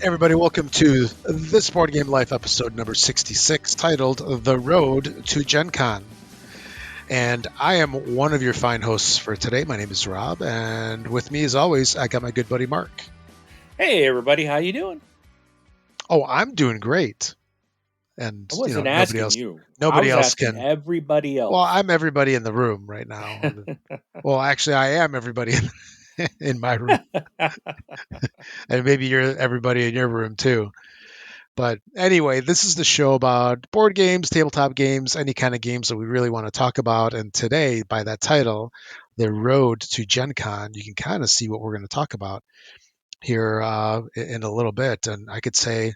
Everybody, welcome to this Board Game Life episode number 66, titled The Road to Gen Con. And I am one of your fine hosts for today. My name is Rob, and with me, as always, I got my good buddy Mark. Hey, everybody, how you doing? Oh, I'm doing great. And I wasn't nobody asking else, you. I nobody was else asking can. everybody Well, else. I'm everybody in the room right now. Well, actually, I am everybody in my room, and maybe you're everybody in your room too. But anyway, this is the show about board games, tabletop games, any kind of games that we really want to talk about. And today, by that title, The Road to Gen Con, you can kind of see what we're going to talk about here in a little bit. And I could say,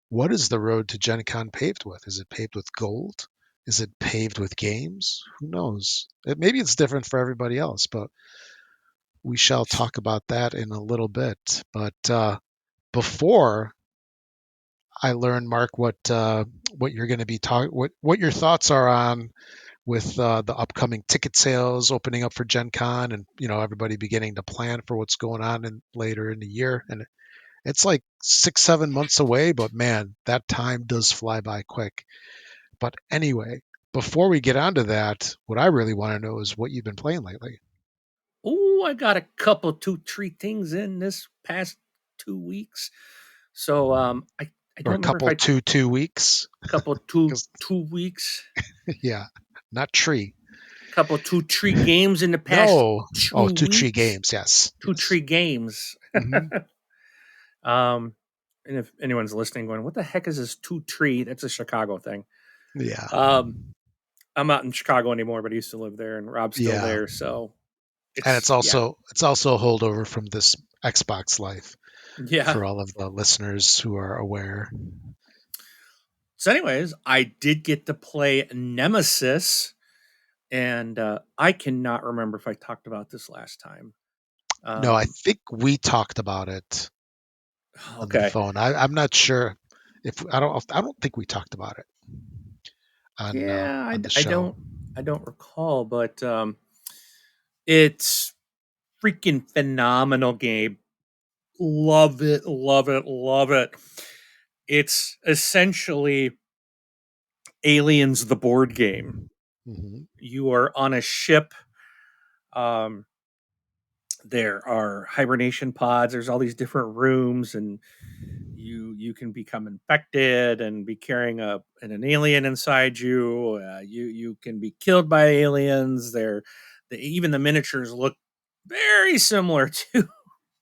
what is the road to Gen Con paved with? Is it paved with gold? Is it paved with games? Who knows? Maybe it's different for everybody else, but we shall talk about that in a little bit. But before I learn, Mark, what you're going to be talking, what your thoughts are on with the upcoming ticket sales opening up for Gen Con, and everybody beginning to plan for what's going on later in the year. And it's like 6-7 months away, but man, that time does fly by quick. But anyway, before we get onto that, what I really want to know is what you've been playing lately. Oh, I got a couple, 2, 3 things in this past 2 weeks. So I Or don't a remember if couple I two weeks, couple two because 2 weeks, yeah, not tree. couple 2, 3 games in the past No, oh, two two tree weeks. games. Yes, Two, yes. 3 games. Hmm. um, and if anyone's listening, going, "What the heck is this 2 tree?" That's a Chicago thing. Yeah, Um, I'm not in Chicago anymore, but I used to live there, and Rob's still yeah. there, so And it's it's also a holdover from this Xbox life yeah. for all of the listeners who are aware. So, anyways, I did get to play Nemesis, and I cannot remember if I talked about this last time. No, I Um, think we talked about it on the okay, phone. I'm not sure if I don't think we talked about it yeah, on the I show. don't recall, but it's freaking phenomenal game. Love it, love it, love it. It's essentially Aliens, the board game. Hmm. You are on a ship. Um, there are hibernation pods. There's all these different rooms, and you can become infected and be carrying an alien inside you. You can be killed by aliens. Even the miniatures look very similar to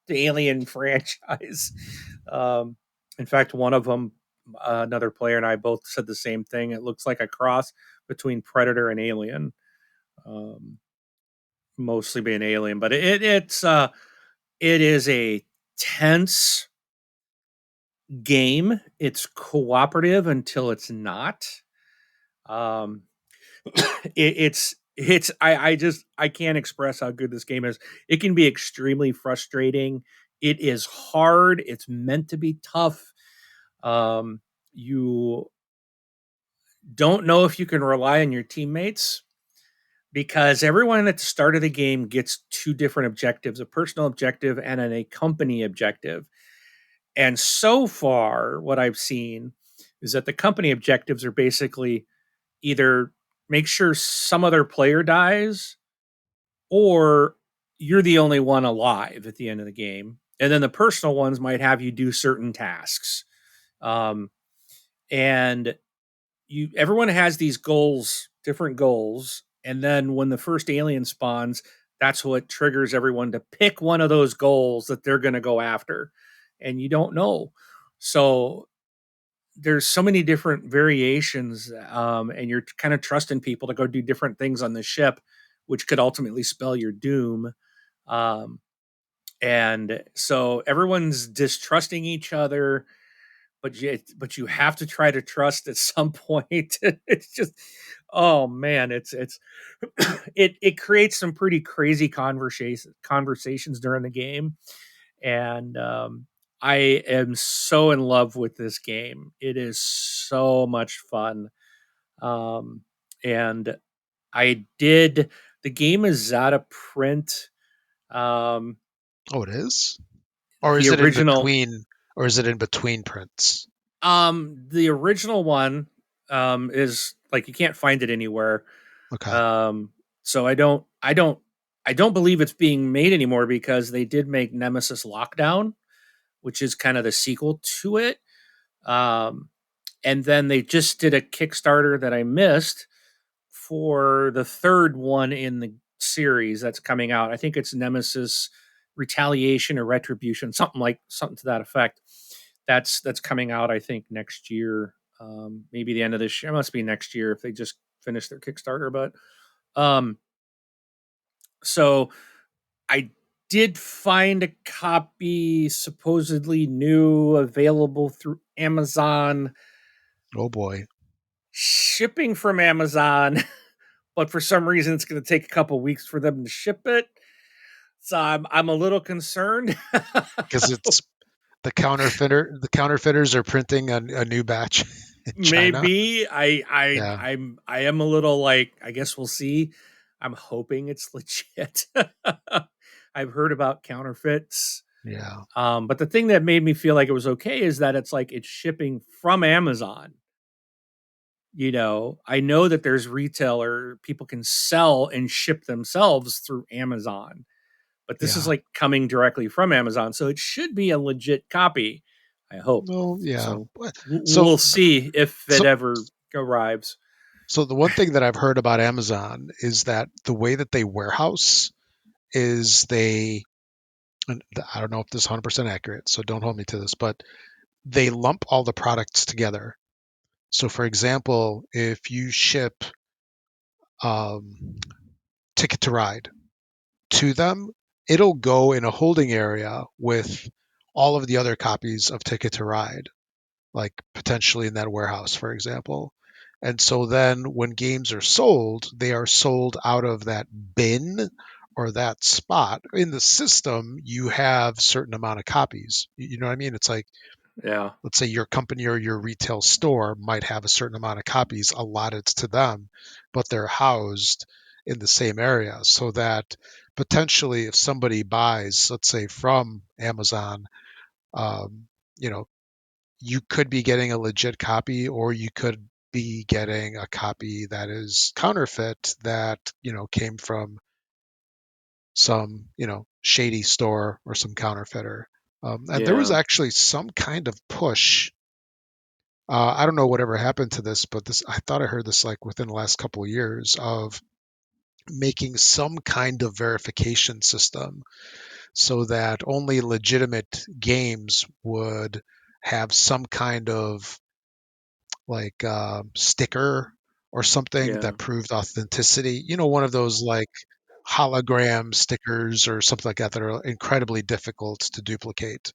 the Alien franchise. Um, in fact, one of them, another player and I both said the same thing. It looks like a cross between Predator and Alien. Um, Mostly being Alien, but it is a tense game. It's cooperative until it's not. Um, it's I can't express how good this game is. It can be extremely frustrating. It is hard. It's meant to be tough. You don't know if you can rely on your teammates because everyone at the start of the game gets 2 different objectives: a personal objective and a company objective. And so far, what I've seen is that the company objectives are basically either make sure some other player dies or you're the only one alive at the end of the game. And then the personal ones might have you do certain tasks. Um, and everyone has these goals, different goals. And then when the first alien spawns, that's what triggers everyone to pick one of those goals that they're going to go after. And you don't know. So there's so many different variations, and you're kind of trusting people to go do different things on the ship, which could ultimately spell your doom. Um, and so everyone's distrusting each other, but you have to try to trust at some point. It's just, oh man, it's it creates some pretty crazy conversations during the game, and I am so in love with this game. It is so much fun. Um, and I did the game is out of print. Um, Oh, it is, or the is it in original between? or is it in between prints? The original one is like you can't find it anywhere. Okay. Um, so I don't believe it's being made anymore because they did make Nemesis Lockdown, which is kind of the sequel to it. Um, and then they just did a Kickstarter that I missed for the third one in the series that's coming out. I think it's Nemesis Retaliation or Retribution, something to that effect. That's coming out, I think, next year. Maybe the end of this year. It must be next year if they just finished their Kickstarter. But um, so I did find a copy supposedly new available through Amazon, Oh boy. shipping from Amazon, but for some reason it's going to take a couple weeks for them to ship it. So I'm a little concerned. Because it's the counterfeiters are printing a new batch in China. Maybe Yeah. I am a little like, I guess we'll see. I'm hoping it's legit. I've heard about counterfeits. Yeah. But the thing that made me feel like it was okay is that it's like it's shipping from Amazon. I know that there's retailer people can sell and ship themselves through Amazon, but this is Yeah. like coming directly from Amazon, so it should be a legit copy. I hope. Well, yeah. So we'll So see if it so ever arrives. so the one thing that I've heard about Amazon is that the way that they warehouse is and I don't know if this is 100% accurate, so don't hold me to this, but they lump all the products together. So, for example, if you ship um, Ticket to Ride to them, it'll go in a holding area with all of the other copies of Ticket to Ride, like potentially in that warehouse, for example. And so then when games are sold, they are sold out of that bin or that spot. In the system, you have certain amount of copies. You know what I mean? It's like, Yeah. let's say your company or your retail store might have a certain amount of copies allotted to them, but they're housed in the same area so that potentially if somebody buys, let's say from Amazon, um, you know, you could be getting a legit copy or you could be getting a copy that is counterfeit that, came from some, shady store or some counterfeiter. And there was Yeah. actually some kind of push. I don't know whatever happened to this, but I thought I heard this like within the last couple of years of making some kind of verification system so that only legitimate games would have some kind of like sticker or something Yeah. that proved authenticity. One of those like hologram stickers or something like that are incredibly difficult to duplicate.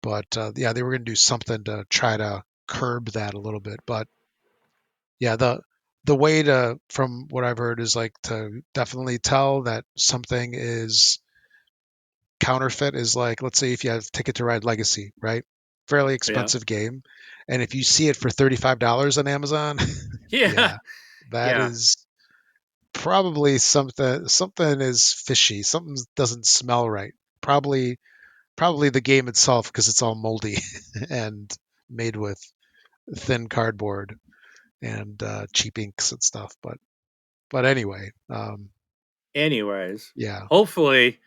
But yeah, they were going to do something to try to curb that a little bit. But yeah, the way to, from what I've heard, is like to definitely tell that something is counterfeit is like, let's say if you have Ticket to Ride Legacy, right? Fairly Yeah. expensive game. And if you see it for $35 on Amazon, Yeah. yeah, that Yeah. is probably something is fishy. Something doesn't smell right. Probably the game itself because it's all moldy and made with thin cardboard and cheap inks and stuff. But anyway, Anyways, yeah. hopefully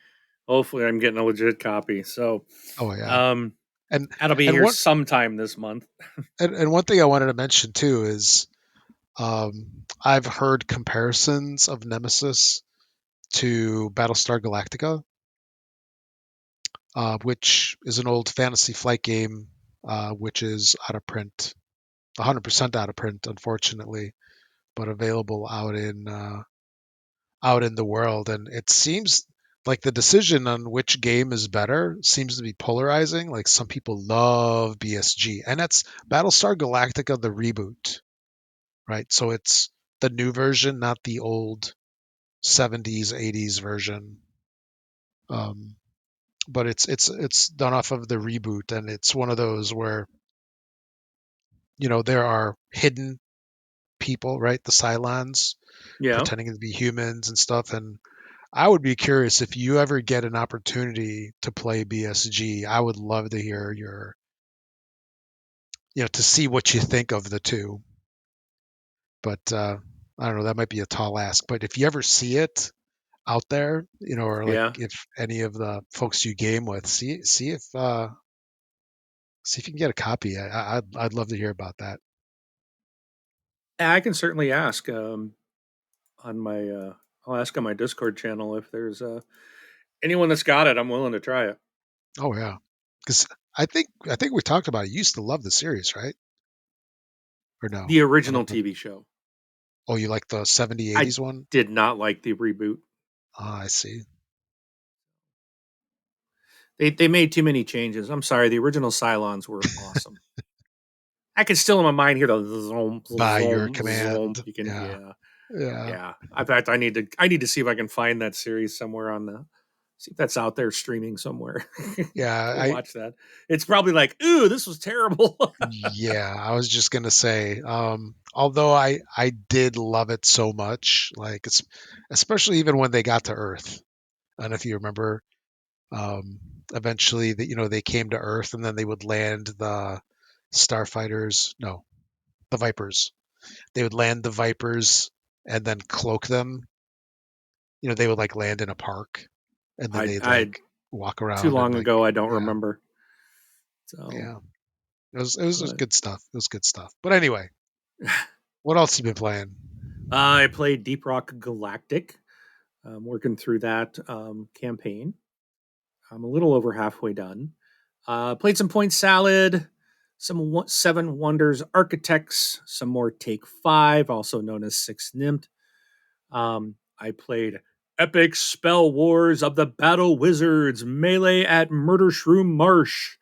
I'm getting a legit copy. So Oh yeah. um And that'll be and here one sometime this month. and one thing I wanted to mention too is I've heard comparisons of Nemesis to Battlestar Galactica, which is an old Fantasy Flight game, which is out of print, 100% out of print, unfortunately, but available out in the world. And it seems like the decision on which game is better seems to be polarizing. Like some people love BSG, and that's Battlestar Galactica, the reboot, right? So it's the new version, not the old 70s, 80s version. Um, but it's done off of the reboot, and it's one of those where there are hidden people, right? The Cylons Yeah. pretending to be humans and stuff, and I would be curious if you ever get an opportunity to play BSG. I would love to hear to see what you think of the two. But I don't know, that might be a tall ask. But if you ever see it out there, or like Yeah. if any of the folks you game with see if you can get a copy. I'd love to hear about that. I can certainly ask on my I'll ask on my Discord channel if there's anyone that's got it. I'm willing to try it. Oh yeah, because I think we talked about it. You used to love the series, right? Or no? The I original don't know. TV show. Oh, you like the 70s, I 80s one? did not like the reboot. Ah, I see. They made too many changes. I'm sorry. The original Cylons were awesome. I can still in my mind hear the zoom, By your zoom, zoom. command. You can, Yeah. yeah, Yeah. yeah. In fact, I need to see if I can find that series somewhere on the, see if that's out there streaming somewhere. Yeah. Go watch that. It's probably like, ooh, this was terrible. Yeah, I was just gonna say, although I did love it so much, like especially even when they got to Earth. I don't know if you remember, um, eventually that they came to Earth and then they would land the starfighters, no, the Vipers. They would land the Vipers and then cloak them. They would like land in a park and then they'd I like walk too around and long like, ago. I don't yeah, remember. So, yeah. It was just but good stuff. It was good stuff. But anyway, what else you been playing? I played Deep Rock Galactic. I'm working through that campaign. I'm a little over halfway done. Played some Point Salad, some Seven Wonders Architects, some more Take Five, also known as Six Nimmt. I played Epic Spell Wars of the Battle Wizards Melee at Murder Shroom Marsh.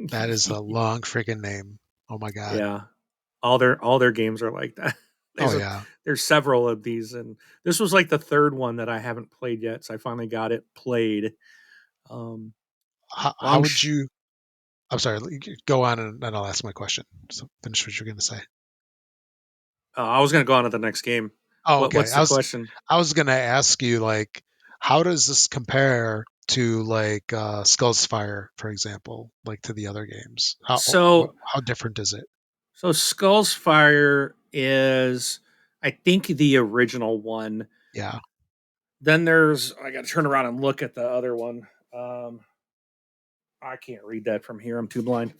That is a long freaking name. Oh my god. Yeah, all their games are like that. Oh There's a yeah. there's several of these, and this was like the third one that I haven't played yet, so I finally got it played. Um, How long would sh- you? I'm sorry. Go on and then I'll ask my question. So finish what you're going to say. I was going to go on to the next game. Oh, What okay. what's the question? I was going to ask you like, how does this compare to like Skull's Fire, for example, like to the other games? So How different is it? so Skull's Fire is, I think, the original one. Yeah. Then there's, I got to turn around and look at the other one. Um, I can't read that from here. I'm too blind.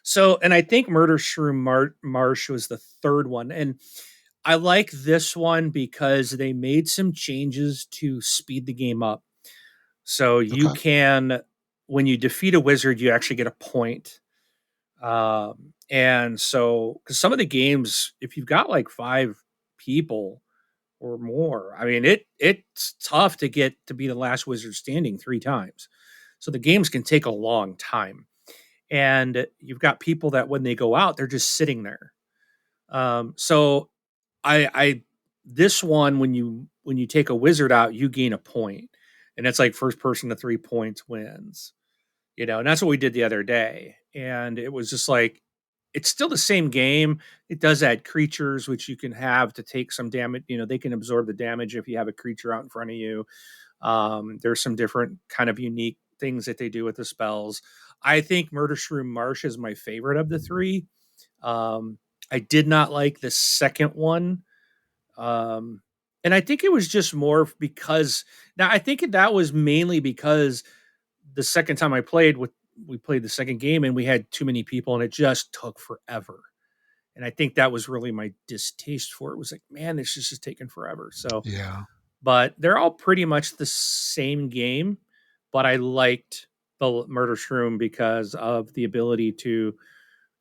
So, and I think Murder Shroom Marsh was the third one. And I like this one because they made some changes to speed the game up. So you Okay. can, when you defeat a wizard, you actually get a point. And so, because some of the games, if you've got like five people or more, I mean, it's tough to get to be the last wizard standing three times. So the games can take a long time, and you've got people that when they go out, they're just sitting there. So I this one when you take a wizard out, you gain a point, and it's like first person to 3 points wins. And that's what we did the other day. And it was just like, it's still the same game. It does add creatures, which you can have to take some damage. They can absorb the damage if you have a creature out in front of you. There's some different kind of unique things that they do with the spells. I think Murder Shroom Marsh is my favorite of the three. Um, I did not like the second one. Um, and I think it was just more because now I think that was mainly because the second time we played the second game and we had too many people and it just took forever. And I think that was really my distaste for it. Was like, man, this is just taking forever. So, Yeah. but they're all pretty much the same game. But I liked the Murder Shroom because of the ability to,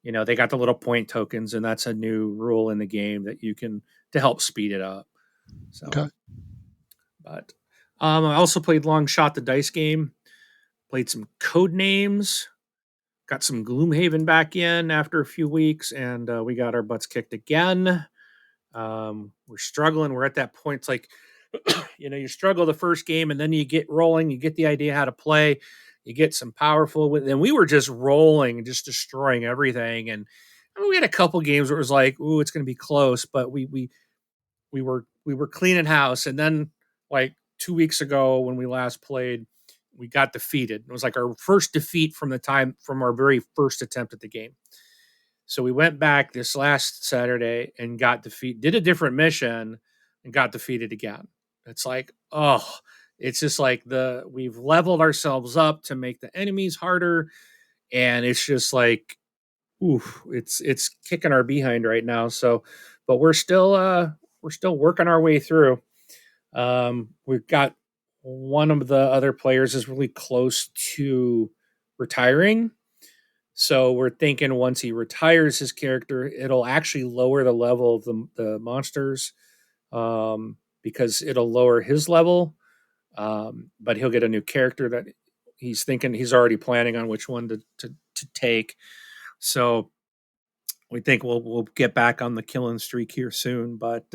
they got the little point tokens, and that's a new rule in the game that you can to help speed it up. Okay. So, but I also played Long Shot, the dice game. Played some Code Names. Got some Gloomhaven back in after a few weeks, and we got our butts kicked again. We're struggling. We're at that point. It's like, you struggle the first game, and then you get rolling. You get the idea how to play. You get some powerful with. And we were just rolling and just destroying everything. And I mean, we had a couple games where it was like, ooh, it's going to be close, but we were cleaning house. And then like 2 weeks ago when we last played, we got defeated. It was like our first defeat from our very first attempt at the game. So we went back this last Saturday and got defeated, did a different mission and got defeated again. It's like, oh, it's just like we've leveled ourselves up to make the enemies harder. And it's just like, oof, it's kicking our behind right now. So, but we're still working our way through. We've got one of the other players is really close to retiring. So we're thinking once he retires his character, it'll actually lower the level of the monsters, because it'll lower his level. But he'll get a new character that he's already planning on which one to take. So we think we'll get back on the killing streak here soon. But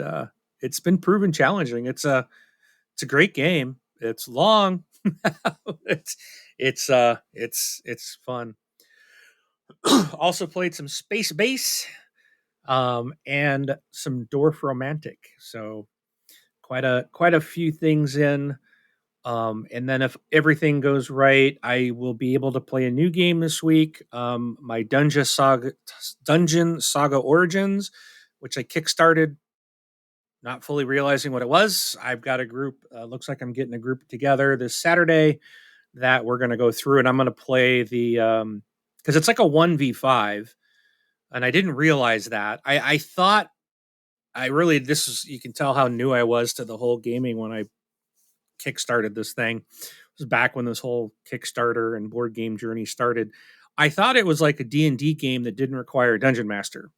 it's been proven challenging. It's a great game. It's long. it's it's fun. Also played some Space Base, and some Dwarf Romantic. So quite a few things in. And then if everything goes right, I will be able to play a new game this week. My Dungeon Saga Origins, which I kickstarted, not fully realizing what it was. I've got a group. Looks like I'm getting a group together this Saturday that we're going to go through, and I'm going to play because it's like a 1v5, and I didn't realize that. I thought I really this is you can tell how new I was to the whole gaming when I kickstarted this thing. It was back when this whole Kickstarter and board game journey started. I thought it was like a D&D game that didn't require a dungeon master.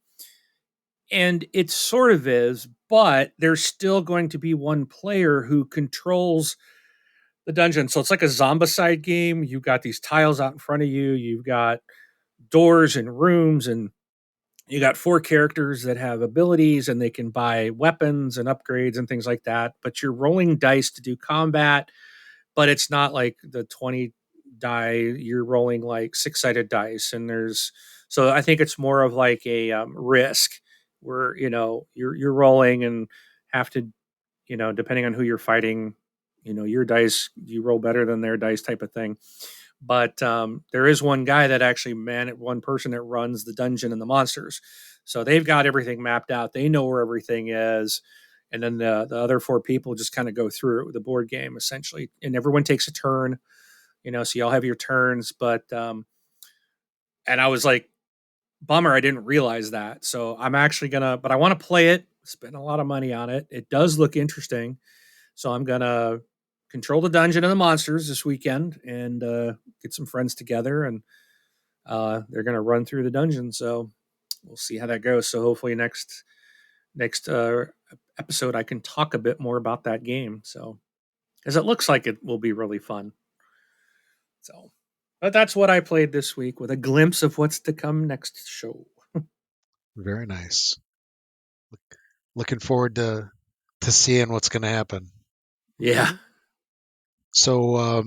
And it sort of is, but there's still going to be one player who controls the dungeon. So it's like a zombicide game. You've got these tiles out in front of you. You've got doors and rooms, and you got 4 characters that have abilities, and they can buy weapons and upgrades and things like that. But you're rolling dice to do combat, but it's not like the 20 die. You're rolling like 6-sided dice, and so I think it's more of like a risk where you're rolling and have to, depending on who you're fighting, your dice, you roll better than their dice type of thing. But there is one guy that actually one person that runs the dungeon and the monsters, so they've got everything mapped out. They know where everything is, and then the other 4 people just kind of go through the board game essentially, and everyone takes a turn. So y'all have your turns, but and I was like, bummer, I didn't realize that. So I'm actually but I want to play it, spend a lot of money on it. It does look interesting. So I'm going to control the dungeon and the monsters this weekend and get some friends together, and they're going to run through the dungeon. So we'll see how that goes. So hopefully next episode, I can talk a bit more about that game. So, as it looks like it will be really fun. So, but that's what I played this week with a glimpse of what's to come next show. Very nice. Looking forward to seeing what's going to happen. Yeah. So,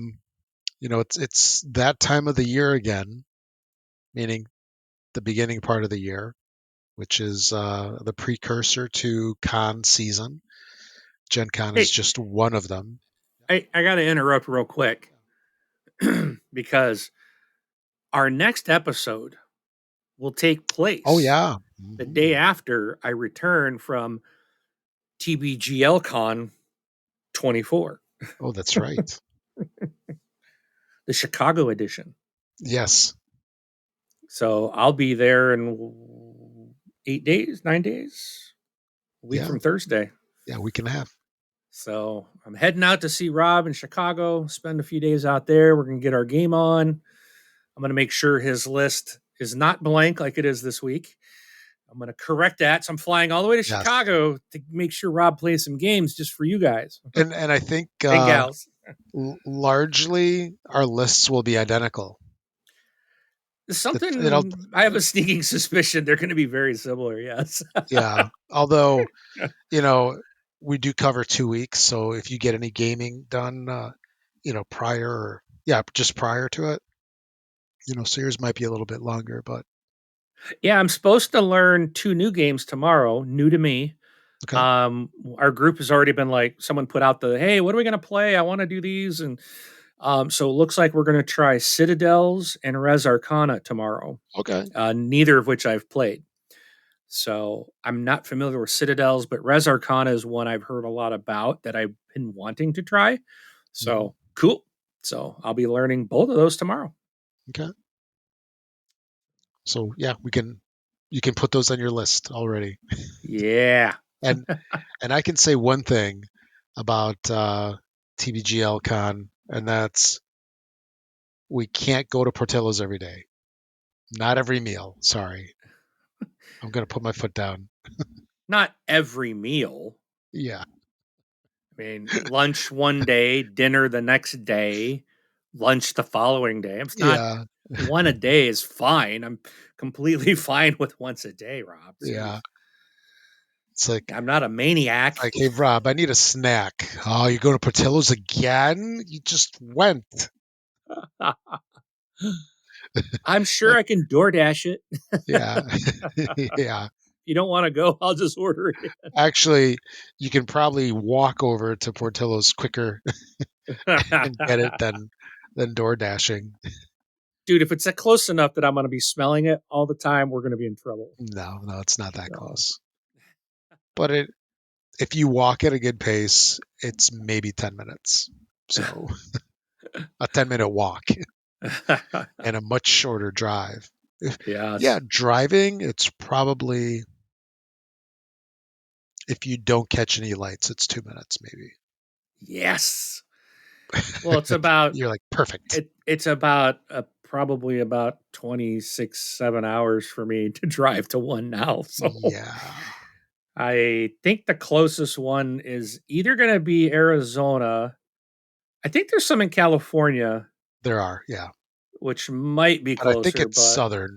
it's that time of the year again, meaning the beginning part of the year, which is the precursor to con season. Gen Con is Hey, just one of them. I got to interrupt real quick because our next episode will take place. Oh yeah, the day after I return from TBGL Con 24. Oh, that's right. The Chicago edition. Yes. So I'll be there in 8 days, 9 days, a week from Thursday. Yeah, week and a half. So I'm heading out to see Rob in Chicago, spend a few days out there. We're going to get our game on. I'm going to make sure his list is not blank like it is this week. I'm going to correct that. So I'm flying all the way to Chicago to make sure Rob plays some games just for you guys. And I think and gals. Largely our lists will be identical. I have a sneaking suspicion they're going to be very similar. Yes. Yeah. Although, we do cover 2 weeks. So if you get any gaming done, just prior to it, so yours might be a little bit longer, but. Yeah, I'm supposed to learn 2 new games tomorrow, new to me. Okay. Our group has already been like, someone put out hey, what are we going to play? I want to do these. And So it looks like we're going to try Citadels and Res Arcana tomorrow. Okay. Neither of which I've played. So I'm not familiar with Citadels, but Res Arcana is one I've heard a lot about that I've been wanting to try. Mhm. So cool. So I'll be learning both of those tomorrow. Okay. So yeah, you can put those on your list already. Yeah. And I can say one thing about TBGL Con, and that's we can't go to Portillo's every day. Not every meal. Sorry. I'm gonna put my foot down. Not every meal. Yeah. I mean, lunch one day, dinner the next day, lunch the following day. It's not Yeah. one a day is fine. I'm completely fine with once a day, Rob. Yeah. Jeez. It's like I'm not a maniac. hey Rob, I need a snack. Oh, you're going to Portillo's again? You just went. I'm sure Like, I can DoorDash it. yeah. Yeah. You don't want to go, I'll just order it. Actually, you can probably walk over to Portillo's quicker and get it than door dashing. Dude, if it's close enough that I'm going to be smelling it all the time, we're going to be in trouble. No, no, it's not that So, close. But if you walk at a good pace, it's maybe 10 minutes. So a 10-minute walk and a much shorter drive. Yeah, yes. driving, it's probably if you don't catch any lights, it's 2 minutes maybe. Yes. Well, it's about You're like perfect. it's about probably about 26-7 hours for me to drive to one now. So Yeah, I think the closest one is either going to be Arizona. I think there's some in California, there are. Yeah, which might be but I think closer,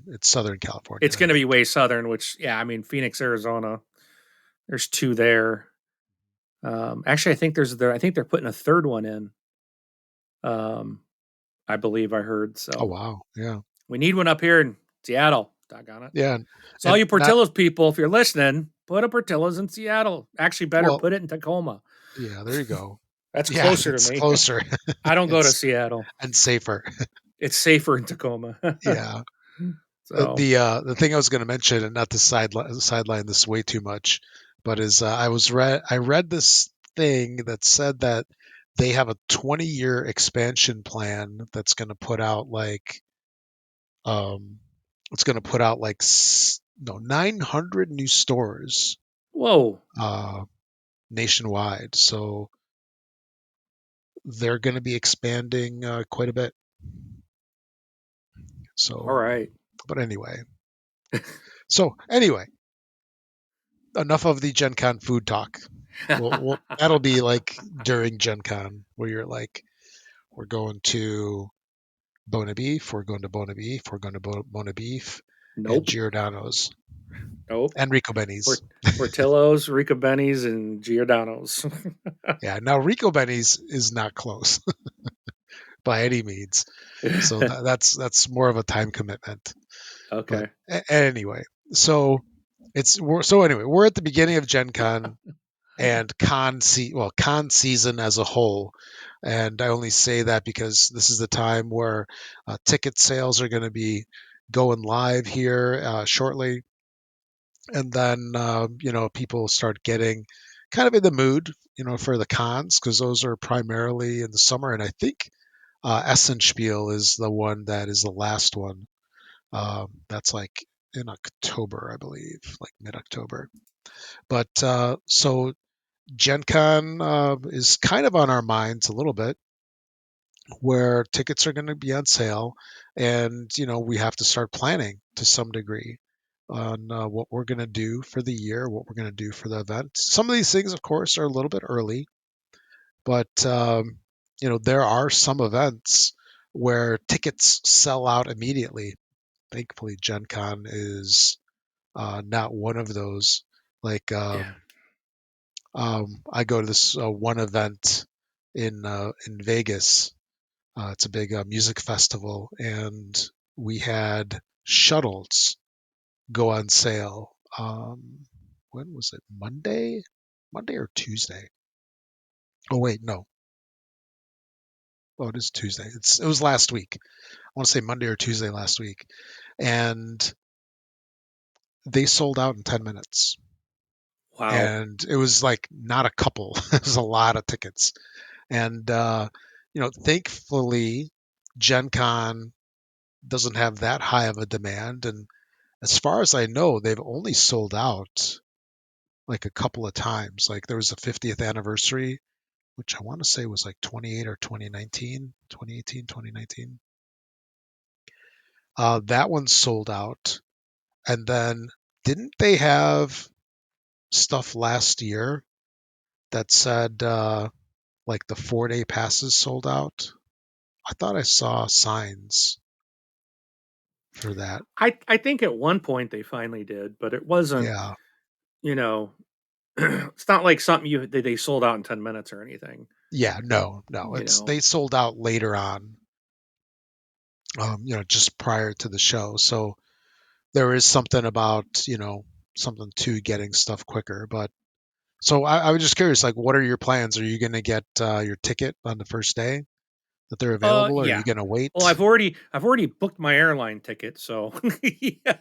but It's Southern California. it's I going to be think. way southern, which, yeah, I mean, Phoenix, Arizona, there's two there. Actually, I think they're putting a third one in. Um, I believe I heard. Oh So wow, yeah, we need one up here in Seattle. Doggone it. yeah, So all and you not Portillo's people, if you're listening, put a Portillo's in Seattle. Actually, better well. put it in Tacoma. Yeah, there you go. That's Yeah, closer to it's me. closer. I don't go to It's Seattle. and safer. It's safer in Tacoma. Yeah. So, The thing I was going to mention, and not to sideline this way too much, but is I read this thing that said that they have a 20-year expansion plan that's going to put out like um it's going to put out like no 900 new stores whoa. uh nationwide. So they're going to be expanding quite a bit. All So, right. but anyway. So anyway, enough of the Gen Con food talk. Well, that'll be like during Gen Con where you're like, we're going to Bona Beef, we're going to Bona Beef, we're going to Bona Beef, and Nope. Giordano's Nope. and Rico Benny's. Portillo's, Rica Benny's, and Giordano's. Yeah, now Rico Benny's is not close by any means, so that's more of a time commitment. But Okay. anyway, so so anyway, we're at the beginning of Gen Con and con season as a whole. And I only say that because this is the time where ticket sales are going to be going live here shortly, and then people start getting kind of in the mood, for the cons because those are primarily in the summer, and I think Essenspiel is the one that is the last one. That's like in October, I believe, like mid-October. But so Gen Con is kind of on our minds a little bit, where tickets are going to be on sale, and we have to start planning to some degree on what we're going to do for the year, what we're going to do for the event. Some of these things, of course, are a little bit early, but there are some events where tickets sell out immediately. Thankfully, Gen Con is not one of those. Like Yeah. I go to this one event in Vegas. It's a big music festival, and we had shuttles go on sale. When was it? Monday or Tuesday? Oh wait, no, Oh, it is Tuesday. It was last week. I want to say Monday or Tuesday last week, and they sold out in 10 minutes. Wow. And it was like not a couple. It was a lot of tickets. And thankfully, Gen Con doesn't have that high of a demand. And as far as I know, they've only sold out like a couple of times. Like there was a 50th anniversary, which I want to say was like 28 or 2019, 2018, 2019. That one sold out. And then didn't they have stuff last year that said like the 4-day passes sold out? I thought I saw signs for that. I think at one point they finally did, but it wasn't, Yeah. you know, it's not like something they sold out in 10 minutes or anything, Yeah, no, no. you It's know. they sold out later on, just prior to the show. So there is something about, something to getting stuff quicker. But so I was just curious, like, what are your plans? Are you going to get your ticket on the first day that they're available, or are you Yeah. going to Well, wait? I've already booked my airline ticket, so yeah,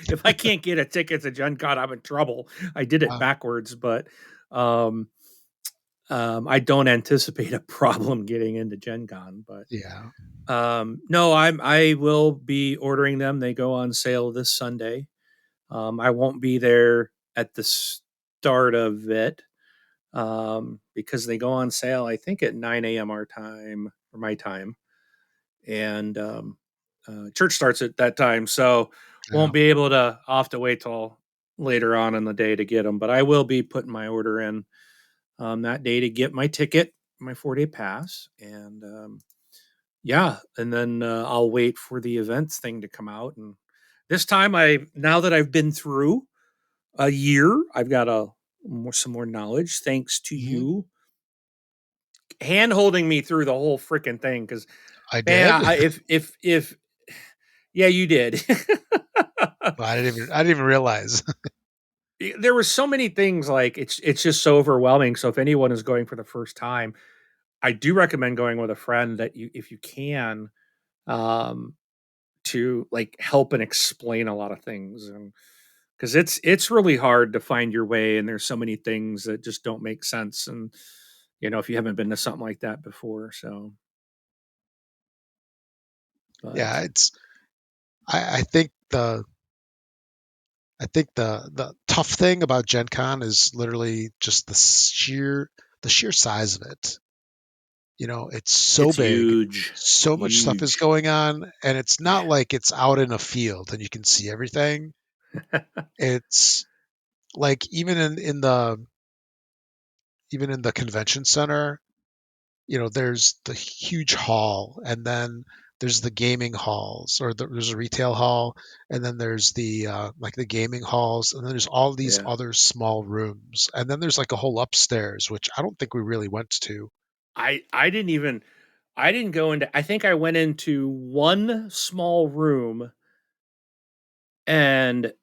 if I can't get a ticket to Gen Con, I'm in trouble. I did it Uh, backwards, but um, I don't anticipate a problem getting into Gen Con. But yeah. no, I will be ordering them. They go on sale this Sunday. I won't be there at the start of it because they go on sale, I think, at 9 a.m. our time or my time. And church starts at that time, so Yeah. won't be able to. I'll have to wait till later on in the day to get them, but I will be putting my order in that day to get my ticket, my 4-day pass, and yeah, and then I'll wait for the events thing to come out. And this time, now that I've been through a year, I've got some more knowledge thanks to Hmm. you hand holding me through the whole freaking thing. Because I man, did. if yeah, you did. But I didn't even realize. There were so many things, like it's just so overwhelming. So if anyone is going for the first time, I do recommend going with a friend that you, if you can, um, to like help and explain a lot of things. And because it's really hard to find your way, and there's so many things that just don't make sense. And if you haven't been to something like that before, so Yeah, but it's I think the tough thing about Gen Con is literally just the sheer size of it. It's so it's big, huge, so much stuff is huge. going on, and it's not Yeah. like it's out in a field and you can see everything. It's like even in the convention center, there's the huge hall, and then there's the gaming halls, or there's a retail hall, and then there's the like the gaming halls, and then there's all these Yeah. other small rooms, and then there's like a whole upstairs, which I don't think we really went to. I didn't even I didn't go into I think I went into one small room, and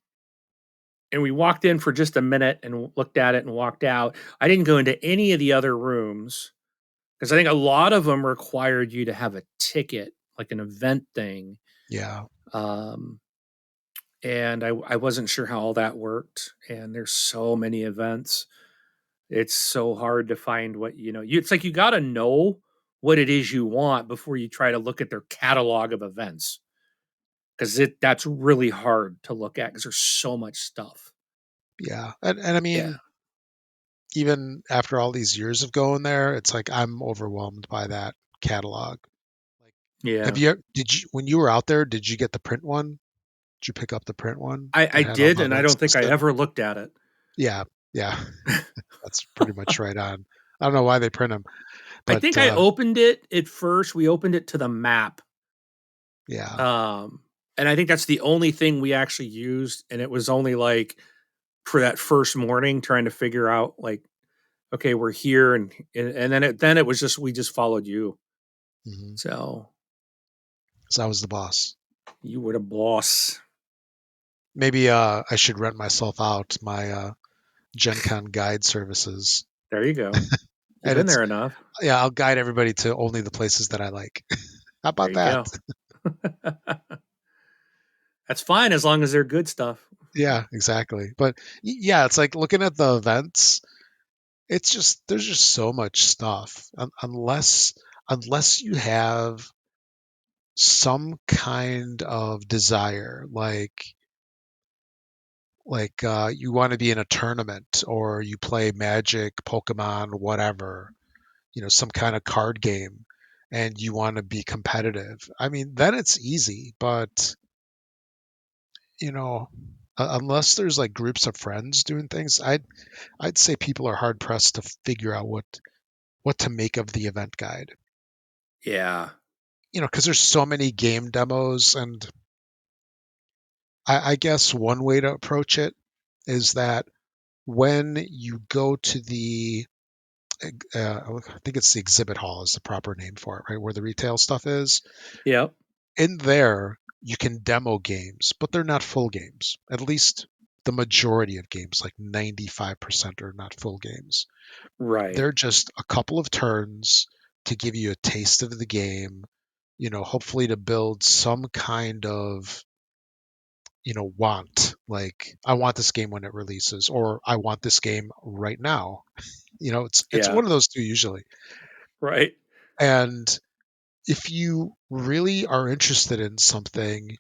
we walked in for just a minute and looked at it and walked out. I didn't go into any of the other rooms because I think a lot of them required you to have a ticket, like an event thing. Yeah, Um, and I wasn't sure how all that worked. And there's so many events. It's so hard to find what it's like you got to know what it is you want before you try to look at their catalog of events, because it that's really hard to look at because there's so much stuff. yeah, and I Yeah. mean, even after all these years of going there, it's like I'm overwhelmed by that catalog. Like, Yeah. did you when you were out there, did you get the print one? Did you pick up the print one I that had all did, the and I events don't think I listed? ever looked at it. Yeah, yeah, that's pretty much right on. I don't know why they print them, I but think I opened it at first. We opened it to the map. yeah. Um, and I think that's the only thing we actually used. And it was only like for that first morning trying to figure out like, okay, we're here. And then it was just, we just followed you. Hmm. So So I was the boss. you were the boss. Maybe I should rent myself out my Gen Con guide services. There you go. You've and been it's there enough. yeah, I'll guide everybody to only the places that I like. How There about you that? go. That's fine as long as they're good stuff. Yeah, exactly. But yeah, it's like looking at the events. It's just there's just so much stuff unless you have some kind of desire, you want to be in a tournament or you play Magic, Pokemon, whatever, some kind of card game, and you want to be competitive. I mean, then it's easy, but you know, unless there's like groups of friends doing things, I'd say people are hard pressed to figure out what to make of the event guide. Yeah. Because there's so many game demos, and I guess one way to approach it is that when you go to I think it's the exhibit hall is the proper name for it, right, where the retail stuff is. Yep. In there, you can demo games, but they're not full games. At least the majority of games, like 95%, are not full games. Right. They're just a couple of turns to give you a taste of the game, hopefully to build some kind of, want. Like, I want this game when it releases, or I want this game right now. It's Yeah. one of those two usually. Right. And if you really are interested in something,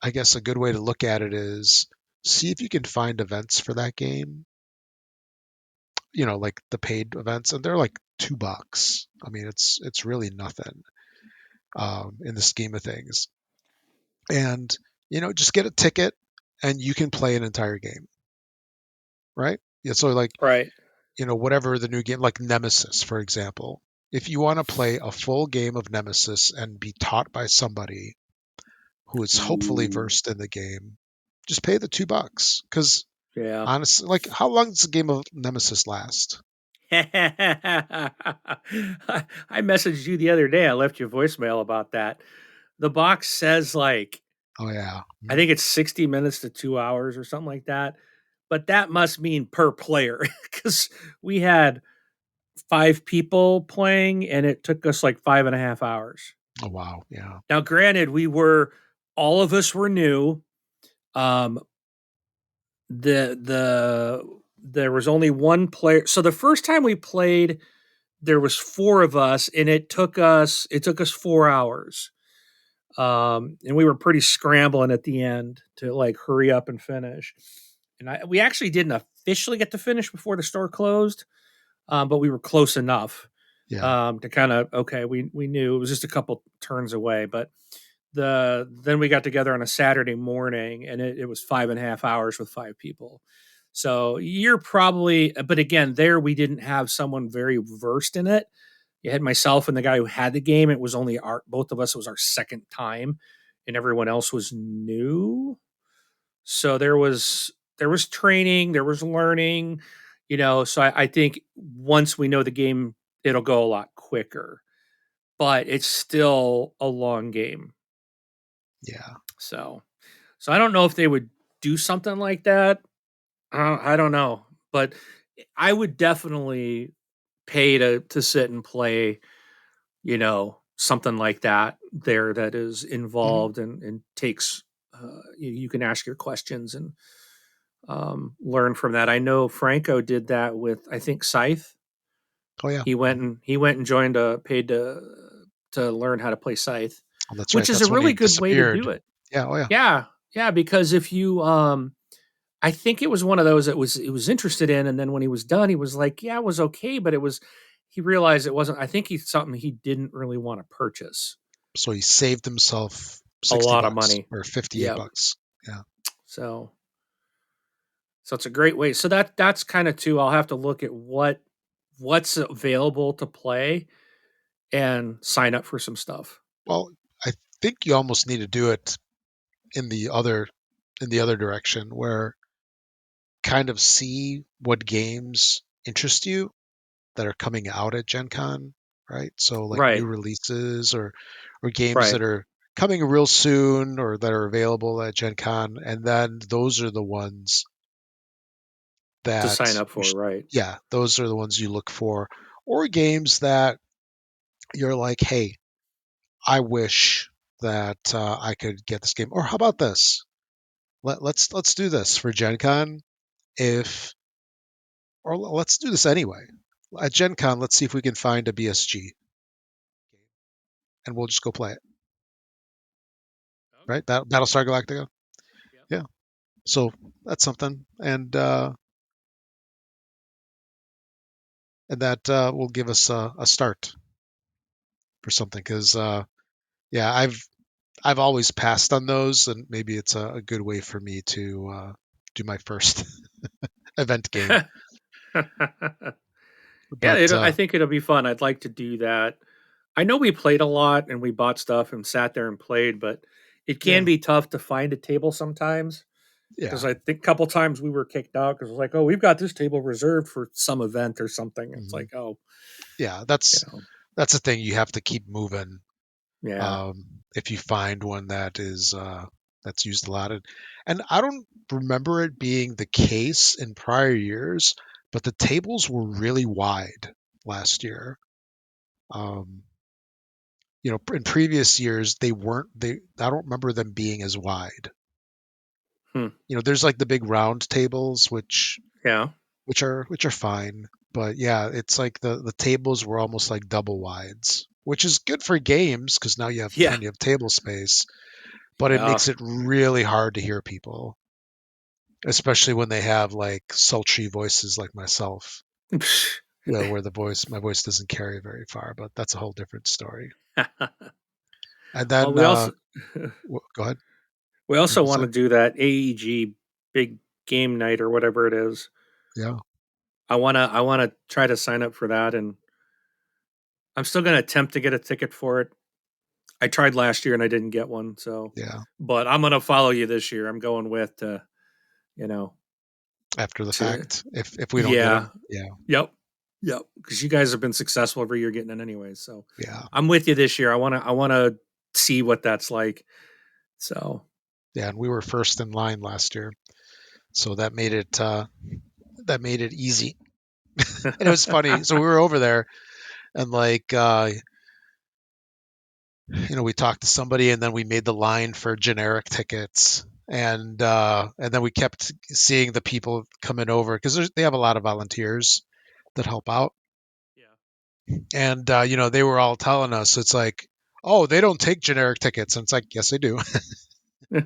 I guess a good way to look at it is see if you can find events for that game, like the paid events, and they're like $2. I mean, it's really nothing in the scheme of things. And just get a ticket, and you can play an entire game, right? Yeah. So like, Right. whatever the new game, like Nemesis, for example. If you want to play a full game of Nemesis and be taught by somebody who is hopefully Ooh. versed in the game, just pay the $2. Because Yeah. honestly, like, how long does a game of Nemesis last? I messaged you the other day. I left you a voicemail about that. The box says like Oh yeah. I think it's 60 minutes to 2 hours or something like that. But that must mean per player because we had 5 people playing and it took us like 5.5 hours. Oh wow. Yeah. Now, granted, all of us were new. Um, there was only one player. So the first time we played, there was 4 of us, and it took us 4 hours. And we were pretty scrambling at the end to like hurry up and finish. And we actually didn't officially get to finish before the store closed, but we were close enough Yeah. to kind of okay. We knew it was just a couple turns away, but then we got together on a Saturday morning, and it was 5.5 hours with 5 people. So you're probably, but again, there we didn't have someone very versed in it. You had myself and the guy who had the game. It was only both of us. It was our second time, and everyone else was new. So there was training, there was learning, So I think once we know the game, it'll go a lot quicker. But it's still a long game. Yeah. So I don't know if they would do something like that. I don't know, but I would definitely pay to sit and play, something like that there that is Hmm. involved and takes. You can ask your questions and learn from that. I know Franco did that with I think Scythe. Oh yeah. He went and joined a paid to learn how to play Scythe, Oh, that's right. which is a That's when he really good way to disappeared. do it. Yeah. Oh yeah. Yeah, yeah, because if you I think it was one of those that was interested in, and then when he was done, he was like, "Yeah, it was okay," but he realized it wasn't. I think he's something he didn't really want to purchase. So he saved himself A 60 lot of bucks money. or 58 Yep. bucks. Yeah. So it's a great way. So that's kind of too. I'll have to look at what's available to play and sign up for some stuff. Well, I think you almost need to do it in the other direction, where kind of see what games interest you that are coming out at Gen Con, right? So like new Right. releases or games Right. that are coming real soon or that are available at Gen Con, and then those are the ones To sign that up for. Right. yeah, those are the ones you look for. or games that you're like, hey, I wish that I could get this game. Or how about this? Let's do this for Gen Con. If or let's do this anyway. At Gen Con, let's see if we can find a BSG and we'll just go play it. Okay. Right? Battlestar Galactica. Yep. Yeah. So that's something, and that will give us a start for something. Because yeah, I've always passed on those, and maybe it's a good way for me to do my first event game. Yeah, But I think it'll be fun. I'd like to do that. I know we played a lot and we bought stuff and sat there and played, but it can yeah, be tough to find a table sometimes. Because yeah, I think a couple times we were kicked out because it was like, oh, we've got this table reserved for some event or something. It's hmm like, oh, yeah. you know, That's the thing. You have to keep moving. yeah. Um, if you find one that is that's used a lot, and I don't remember it being the case in prior years, but the tables were really wide last year. Um, in previous years they weren't. I don't remember them being as wide. Hmm. There's like the big round tables, Yeah. which are fine, but yeah, it's like the tables were almost like double wides, which is good for games because now you have Yeah. plenty of table space, but it Yeah. makes it really hard to hear people, especially when they have like sultry voices like myself, where my voice doesn't carry very far, but that's a whole different story. And Well, then, go ahead. we What also you want say? to do that AEG big game night or whatever it is. Yeah, I wanna try to sign up for that, and I'm still gonna attempt to get a ticket for it. I tried last year and I didn't get one, so yeah. but I'm gonna follow you this year. I'm going with you know After the to fact, if we don't get yeah. them, yeah, Yep. Yep. Because you guys have been successful every year getting it anyways. So yeah, I'm with you this year. I wanna see what that's like. So yeah. And we were first in line last year, so that made it easy. And it was funny. So we were over there, and like we talked to somebody, and then we made the line for generic tickets, and then we kept seeing the people coming over because they have a lot of volunteers that help out, and they were all telling us it's like, oh, they don't take generic tickets, and it's like, yes, they do. yeah.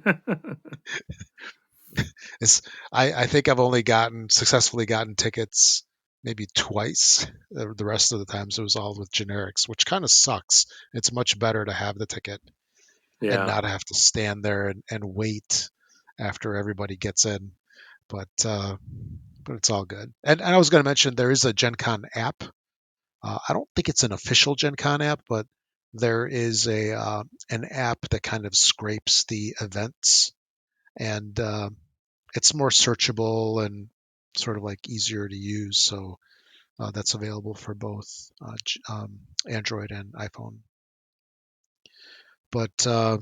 it's I think I've only gotten successfully gotten tickets maybe twice. The rest of the times it was all with generics, which kind of sucks. It's much better to have the ticket and Yeah. not have to stand there and wait after everybody gets in. But it's all good. And I was going to mention there is a Gen Con app. I don't think it's an official Gen Con app, but there is a an app that kind of scrapes the events, and it's more searchable and sort of like easier to use. So that's available for both Android and iPhone. But oh,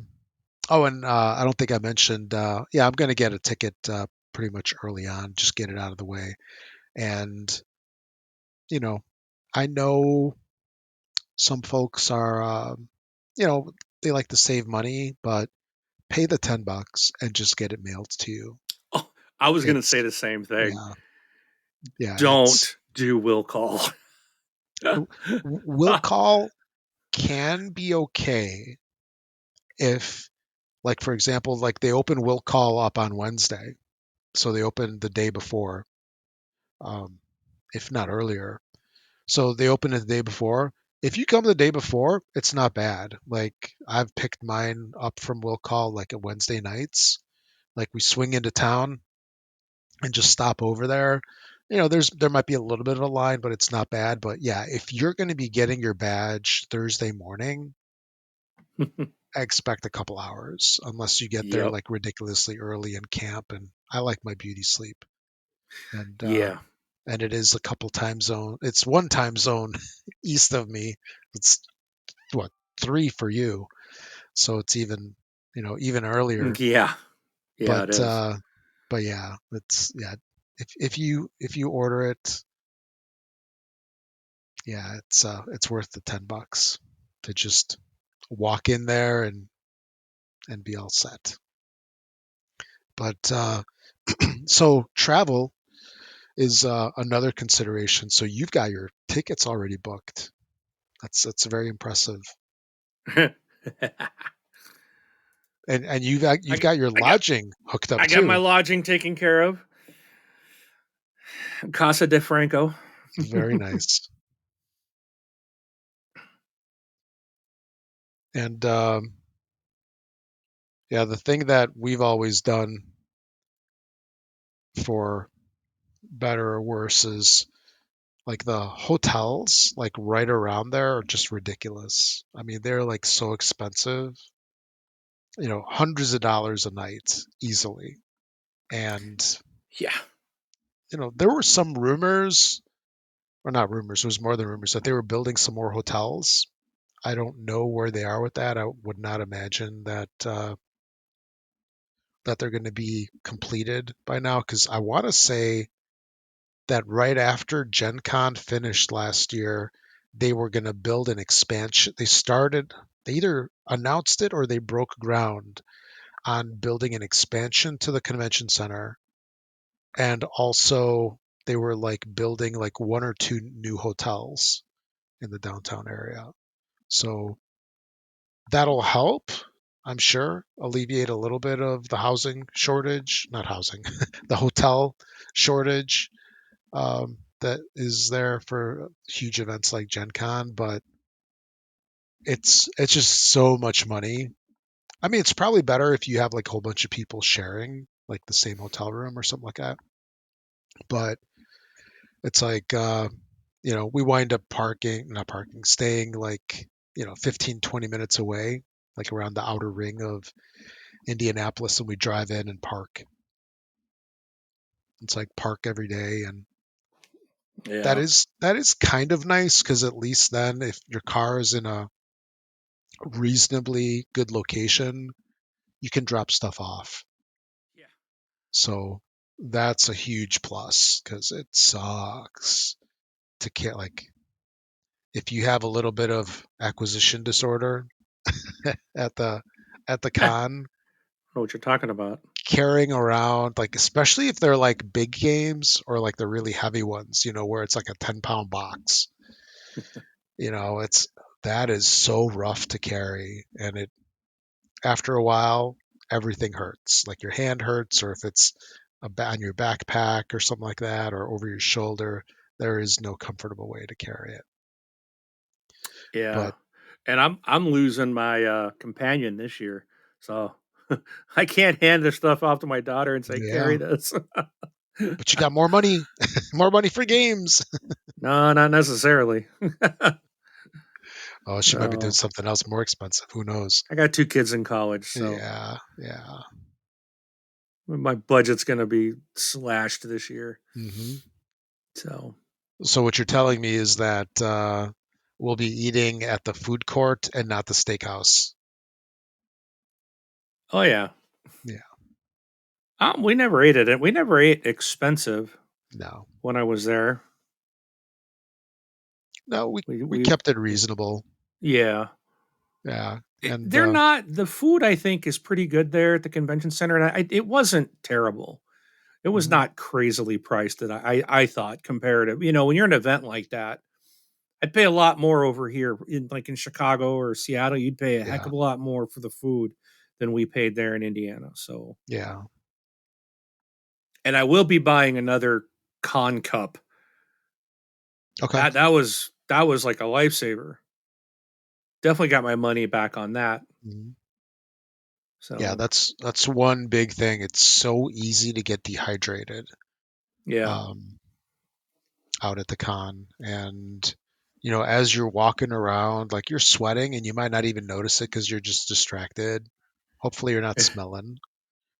and I don't think I mentioned. Yeah, I'm going to get a ticket pretty much early on, just get it out of the way. And you know, I know some folks are, they like to save money, but pay the $10 and just get it mailed to you. Oh, I was gonna It's say the same thing. yeah, yeah. It's Don't do will call. will call can be okay if, like, for example, like they open will call up on Wednesday, so they open the day before, um, if not earlier. So they open it the day before. If you come the day before, it's not bad. Like I've picked mine up from will call like at Wednesday nights. Like we swing into town and just stop over there. There might be a little bit of a line, but it's not bad. But yeah, if you're going to be getting your badge Thursday morning, I expect a couple hours unless you get there Yep. like ridiculously early in camp. And I like my beauty sleep. And Yeah. it is a couple time zone. It's one time zone east of me. It's what, three for you, so it's even earlier. Yeah. Yeah, it But is. yeah, it's yeah. If you order it, yeah, it's worth the $10 to just walk in there and be all set. But so travel is another consideration. So you've got your tickets already booked. That's very impressive. I And you've got your I got lodging hooked up I got my too. lodging taken care of. Casa de Franco. Very nice. And yeah, the thing that we've always done for better or worse is like the hotels like right around there are just ridiculous. I mean, they're like so expensive, hundreds of dollars a night easily. And Yeah. there were some rumors, or not rumors, it was more than rumors that they were building some more hotels. I don't know where they are with that. I would not imagine that they're going to be completed by now because I want to say that right after Gen Con finished last year, they were going to build an expansion. They either announced it or they broke ground on building an expansion to the convention center. And also, they were like building like one or two new hotels in the downtown area. So that'll help, I'm sure, alleviate a little bit of the housing shortage, not housing, the hotel shortage that is there for huge events like Gen Con, but it's just so much money. I mean, it's probably better if you have like a whole bunch of people sharing like the same hotel room or something like that. But it's like we wind up not parking, staying like 15, 20 minutes away, like around the outer ring of Indianapolis, and we drive in and park. It's like park every day, and that Yeah. is that is kind of nice because at least then if your car is in a reasonably good location, you can drop stuff off. Yeah. So that's a huge plus because it sucks to get like if you have a little bit of acquisition disorder at the I con, know what you're talking about. carrying around like especially if they're like big games or like the really heavy ones, where it's like a 10-pound box, it's that is so rough to carry, and it after a while everything hurts. Like your hand hurts, or if it's on your backpack or something like that, or over your shoulder, there is no comfortable way to carry it. Yeah. But And I'm losing my companion this year. So I can't hand this stuff off to my daughter and say, yeah, carry this. but you got more money, more money for games. No, not necessarily. Oh, she might be doing So something else more expensive. Who knows? I got two kids in college, so Yeah, yeah. my budget's gonna be slashed this year. hmm So So what you're telling me is that we'll be eating at the food court and not the steakhouse. oh yeah. Yeah, We never ate it. We never ate expensive no, when I was there. no. We We kept it reasonable. yeah. Yeah, and They're not the food. I think is pretty good there at the convention center, and it wasn't terrible. It was mhm, not crazily priced that I thought comparative. You know, when you're an event like that, I'd pay a lot more over here in like in Chicago or Seattle. You'd pay a heck yeah, of a lot more for the food than we paid there in Indiana. So, yeah. and I will be buying another con cup. Okay. That was like a lifesaver. Definitely got my money back on that. Mhm. Yeah, So that's one big thing. It's so easy to get dehydrated yeah. um, out at the con, and as you're walking around, like you're sweating, and you might not even notice it because you're just distracted. Hopefully, you're not smelling.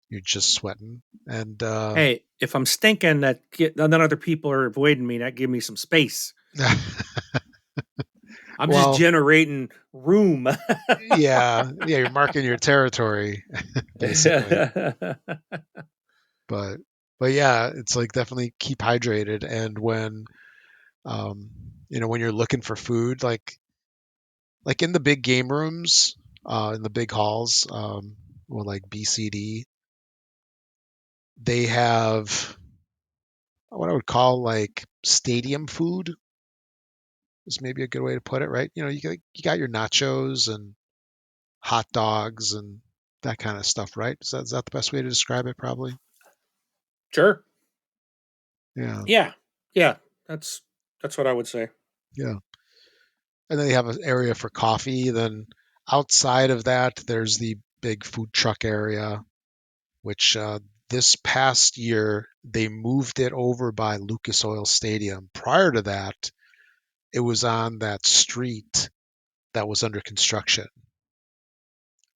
You're just sweating, and Hey, if I'm stinking, then other people are avoiding me. That give me some space. I'm just well, generating room. yeah, you're marking your territory basically. But but yeah, it's like definitely keep hydrated, and when um, when you're looking for food, like in the big game rooms, in the big halls, or like BCD, they have what I would call like stadium food is maybe a good way to put it, right? You got your nachos and hot dogs and that kind of stuff, right? Is that the best way to describe it? Probably. Sure. Yeah, Yeah. Yeah. That's that's what I would say. yeah. And then they have an area for coffee. Then outside of that, there's the big food truck area, which this past year they moved it over by Lucas Oil Stadium. Prior to that, it was on that street that was under construction.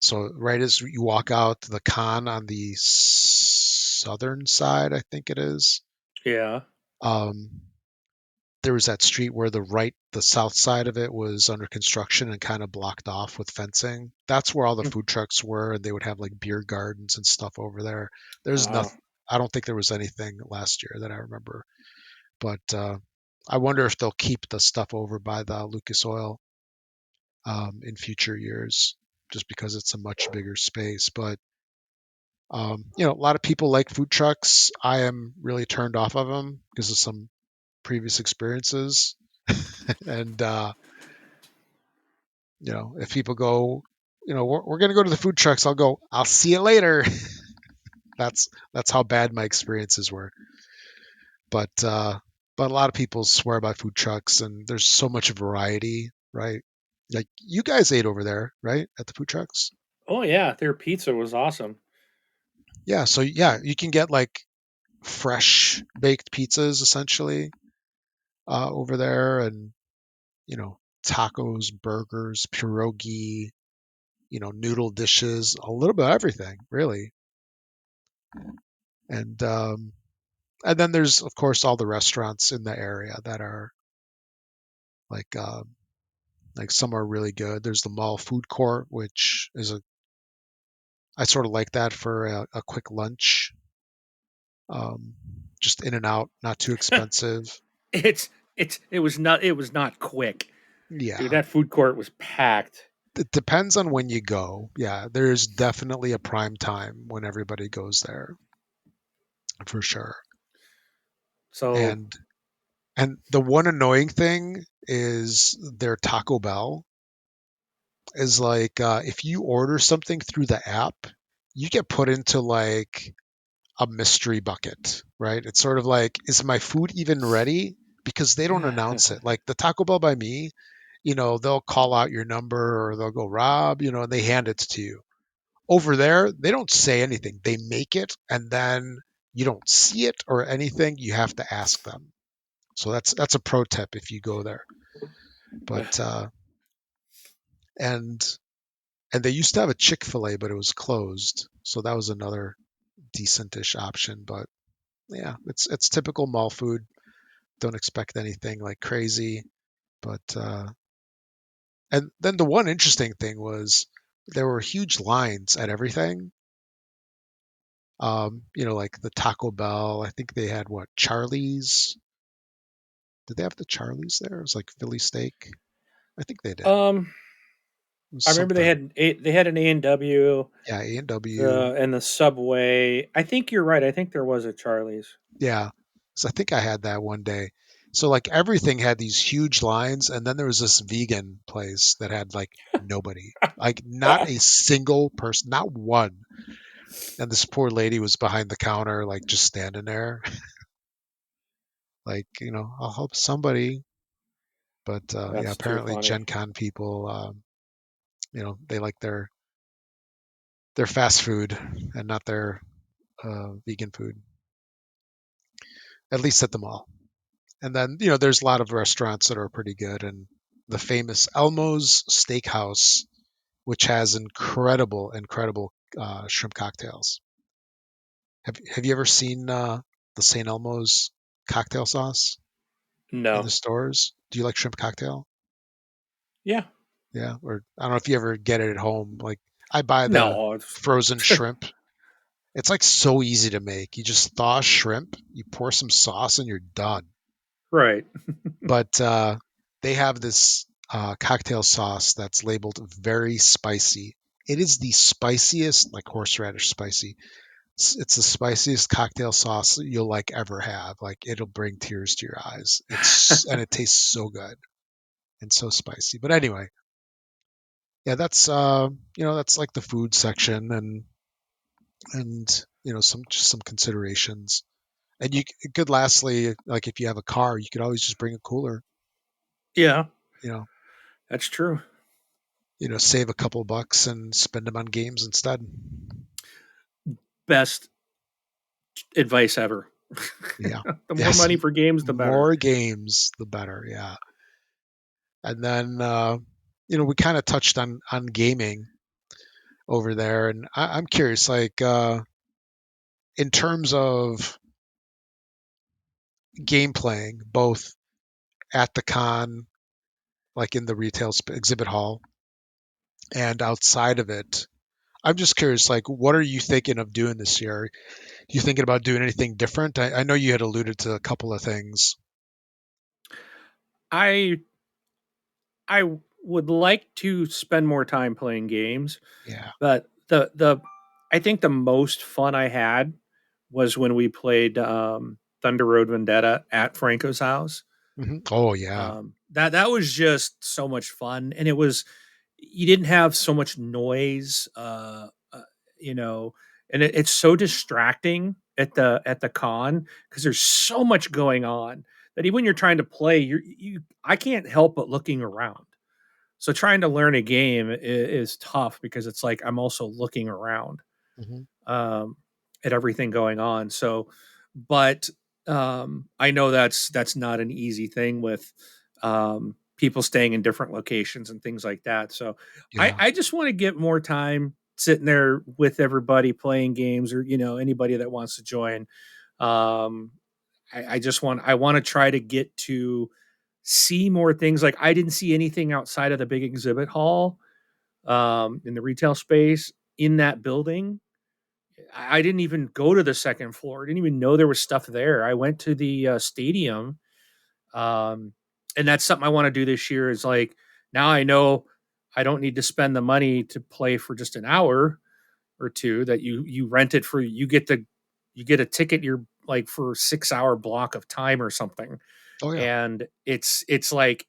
So right as you walk out the con on the southern side, I think it is, Yeah. um, there was that street where the south side of it was under construction and kind of blocked off with fencing. That's where all the food trucks were, and they would have like beer gardens and stuff over there. There's Oh. nothing. I don't think there was anything last year that I remember, but I wonder if they'll keep the stuff over by the Lucas Oil in future years, just because it's a much bigger space. But a lot of people like food trucks. I am really turned off of them because of some previous experiences, and if people go, we're going to go to the food trucks, I'll go, I'll see you later. That's how bad my experiences were. But a lot of people swear by food trucks, and there's so much variety, right? Like you guys ate over there, right, at the food trucks? Oh yeah, their pizza was awesome. Yeah. So yeah, you can get like fresh baked pizzas essentially over there, and tacos, burgers, pierogi, noodle dishes, a little bit of everything, really. And and then there's of course all the restaurants in the area that are like some are really good. There's the mall food court, which is a I sort of like that for a quick lunch, um, just in and out, not too expensive. It was not quick. Dude, Yeah, that food court was packed. it depends on when you go. Yeah, there's definitely a prime time when everybody goes there for sure. So And the one annoying thing is their Taco Bell is like if you order something through the app, you get put into like a mystery bucket, right? It's sort of like, is my food even ready? Because they don't announce it. Like the Taco Bell by me, they'll call out your number or they'll go, Rob, and they hand it to you. Over there, they don't say anything. They make it and then you don't see it or anything. You have to ask them. So that's a pro tip if you go there. But and and they used to have a Chick-fil-A, but it was closed. So that was another decentish option. But yeah, it's typical mall food. Don't expect anything like crazy. But and then the one interesting thing was there were huge lines at everything. Like the Taco Bell. I think they had what, Charlie's? Did they have the Charlie's there? It was like Philly steak. I think they did. um It was I remember something. they had an A&W, Yeah, A&W. the Subway. I think you're right. I think there was a Charlie's. Yeah. So I think I had that one day. So like everything had these huge lines, and then there was this vegan place that had like nobody, like not a single person, not one. And this poor lady was behind the counter, like just standing there, like, I'll help somebody. But yeah, That's too apparently funny. Gen Con people, they like their fast food and not their vegan food, at least at the mall. And then, there's a lot of restaurants that are pretty good. And the famous Elmo's Steakhouse, which has incredible shrimp cocktails. Have you ever seen the St. Elmo's cocktail sauce in the No. stores? Do you like shrimp cocktail? Yeah. Yeah. Or I don't know if you ever get it at home. Like I buy the No. frozen shrimp. It's like so easy to make. You just thaw shrimp, you pour some sauce, and you're done. Right. But they have this cocktail sauce that's labeled very spicy. It is the spiciest, like horseradish spicy. It's the spiciest cocktail sauce you'll like ever have. Like it'll bring tears to your eyes. And it tastes so good and so spicy. But anyway, yeah, that's that's like the food section and some just some considerations. And you could lastly, like if you have a car, you could always just bring a cooler. Yeah, You know, that's true. save a couple bucks and spend them on games instead. Best advice ever. Yeah. The more Yes. money for games, the better. More games, the better. Yeah. And then, we kind of touched on gaming over there, and I'm curious, like, in terms of game playing, both at the con, like in the exhibit hall, and outside of it. I'm just curious, like, what are you thinking of doing this year? You thinking about doing anything different? I know you had alluded to a couple of things. I I would like to spend more time playing games, Yeah. but the I think the most fun I had was when we played Thunder Road Vendetta at Franco's house. Oh yeah. That was just so much fun, and it was you didn't have so much noise, you know, and it's so distracting at the con because there's so much going on that even when you're trying to play, you I can't help but looking around. So trying to learn a game is tough because it's like I'm also looking around Hmm. um, at everything going on. So, but I know that's not an easy thing with people staying in different locations and things like that. So, Yeah. I just want to get more time sitting there with everybody playing games, or anybody that wants to join. Um, I want to try to get to see more things. Like I didn't see anything outside of the big exhibit hall in the retail space in that building. I didn't even go to the second floor. I didn't even know there was stuff there. I went to the stadium, um, and that's something I want to do this year. Is like now I know I don't need to spend the money to play for just an hour or two. That you rent it for you get a ticket. You're like for 6 hour block of time or something, Oh yeah. and it's like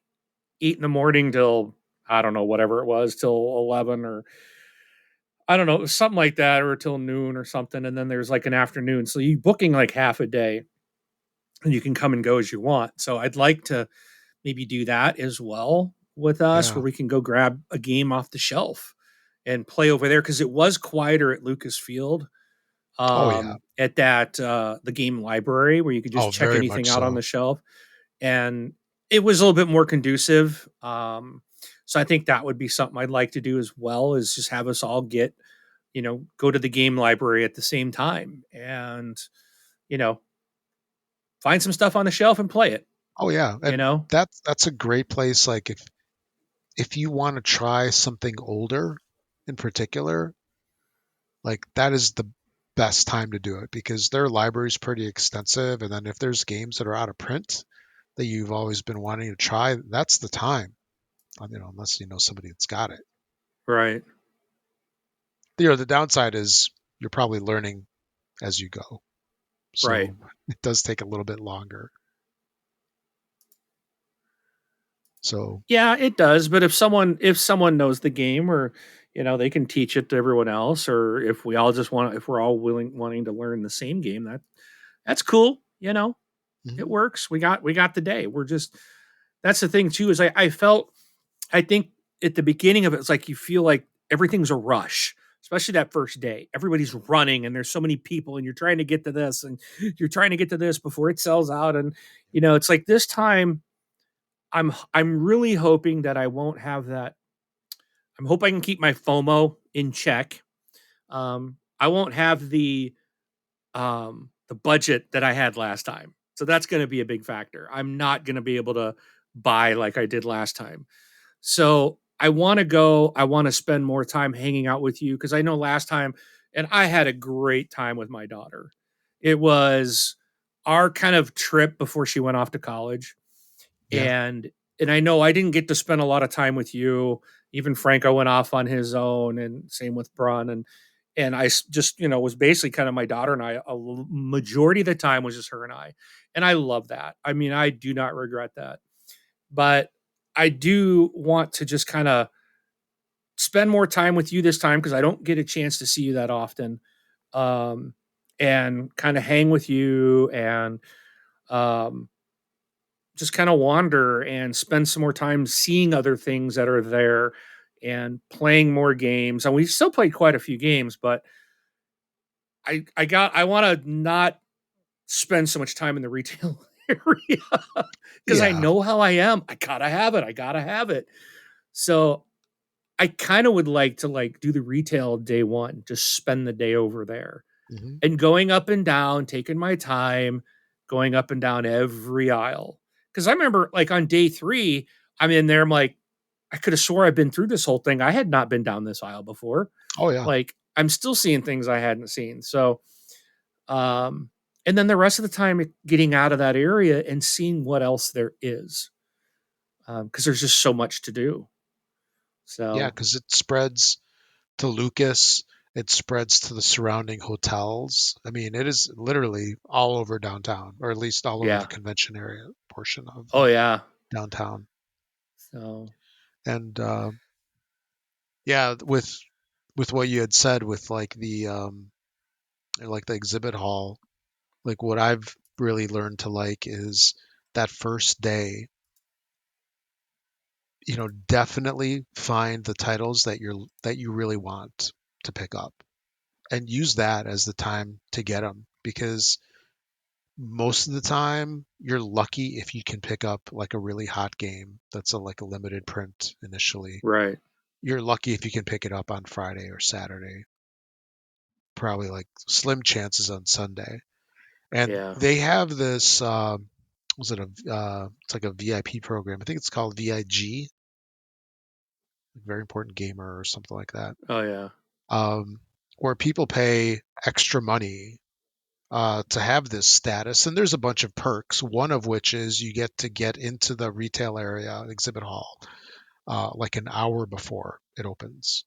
8 in the morning till I don't know whatever it was till 11 or I don't know, something like that, or till noon or something, and then there's, like, an afternoon, so you booking, like, half a day, and you can come and go as you want, so I'd like to maybe do that as well with us, Yeah. where we can go grab a game off the shelf and play over there because it was quieter at Lucas Field, Oh yeah. at that, the game library where you could just Oh, check very anything much out on so. the shelf, and it was a little bit more conducive, so I think that would be something I'd like to do as well, is just have us all go to the game library at the same time and, you know, find some stuff on the shelf and play it, Oh yeah. you And know? that's a great place. Like if you want to try something older in particular, like that is the best time to do it because their library is pretty extensive. And then if there's games that are out of print that you've always been wanting to try, that's the time. Unless you know somebody that's got it. Right. The downside is you're probably learning as you go. Right. So it does take a little bit longer. So Yeah, it does. But if someone knows the game, or they can teach it to everyone else, or if we're all wanting to learn the same game, that's cool. It mhm. works. We got the day. We're just That's the thing too, is I think at the beginning of it, it's like you feel like everything's a rush, especially that first day. Everybody's running and there's so many people and you're trying to get to this and you're trying to get to this before it sells out. And it's like this time I'm really hoping that I won't have that. I'm hoping I can keep my FOMO in check. I won't have the budget that I had last time. So that's going to be a big factor. I'm not going to be able to buy like I did last time. So I want to go. I want to spend more time hanging out with you because I know last time, and I had a great time with my daughter. It was our kind of trip before she went off to college, Yeah. and and I know I didn't get to spend a lot of time with you. Even Franco went off on his own, and same with Brun. And just was basically kind of my daughter and I. A majority of the time was just her and I, and I love that. I mean, I do not regret that, but I do want to just kind of spend more time with you this time because I don't get a chance to see you that often, um, and kind of hang with you and um, just kind of wander and spend some more time seeing other things that are there and playing more games. And we still played quite a few games, but I want to not spend so much time in the retail area because I Yeah. know how I am. I gotta have it. I gotta have it. So I kind of would like to do the retail day one, just spend the day over there Hmm. and going up and down, taking my time, going up and down every aisle. Cause I remember on day three, I'm in there. I'm like, I could have swore I've been through this whole thing. I had not been down this aisle before. Oh yeah. I'm still seeing things I hadn't seen. So, um, and then the rest of the time getting out of that area and seeing what else there is. Cause there's just so much to do. Yeah, So because it spreads to Lucas. It spreads to the surrounding hotels. I mean, it is literally all over downtown, or at least all over the yeah. convention area portion of Oh yeah. downtown. So And yeah, with what you had said with like the exhibit hall, like what I've really learned to like is that first day, definitely find the titles that you really want to pick up and use that as the time to get them, because most of the time you're lucky if you can pick up like a really hot game that's like a limited print initially. right. You're lucky if you can pick it up on Friday or Saturday, probably like slim chances on Sunday. And Yeah. they have this was it a it's like a VIP program, I think it's called VIG, very important gamer or something like that, Oh yeah. um, where people pay extra money to have this status. And there's a bunch of perks, one of which is you get to get into the retail area, exhibit hall, like an hour before it opens.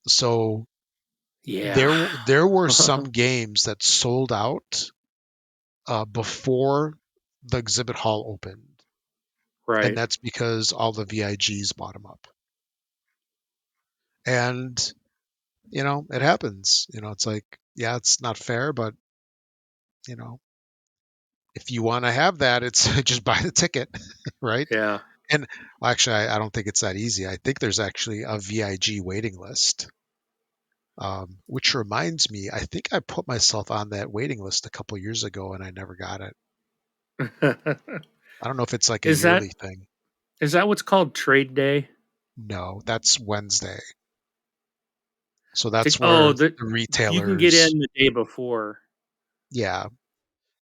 So Yeah. there were some games that sold out before the exhibit hall opened. And right. that's because all the VIGs bought them up. And, it happens. It's like, yeah, it's not fair, but, you know, if you want to have that, it's just buy the ticket, right? Yeah. And well, actually, I don't think it's that easy. I think there's actually a VIG waiting list, which reminds me, I think I put myself on that waiting list a couple years ago and I never got it. I don't know if it's like a is that yearly thing. is that what's called trade day? No, that's Wednesday. So To, that's oh, where the you can get retailers, in the day before. yeah,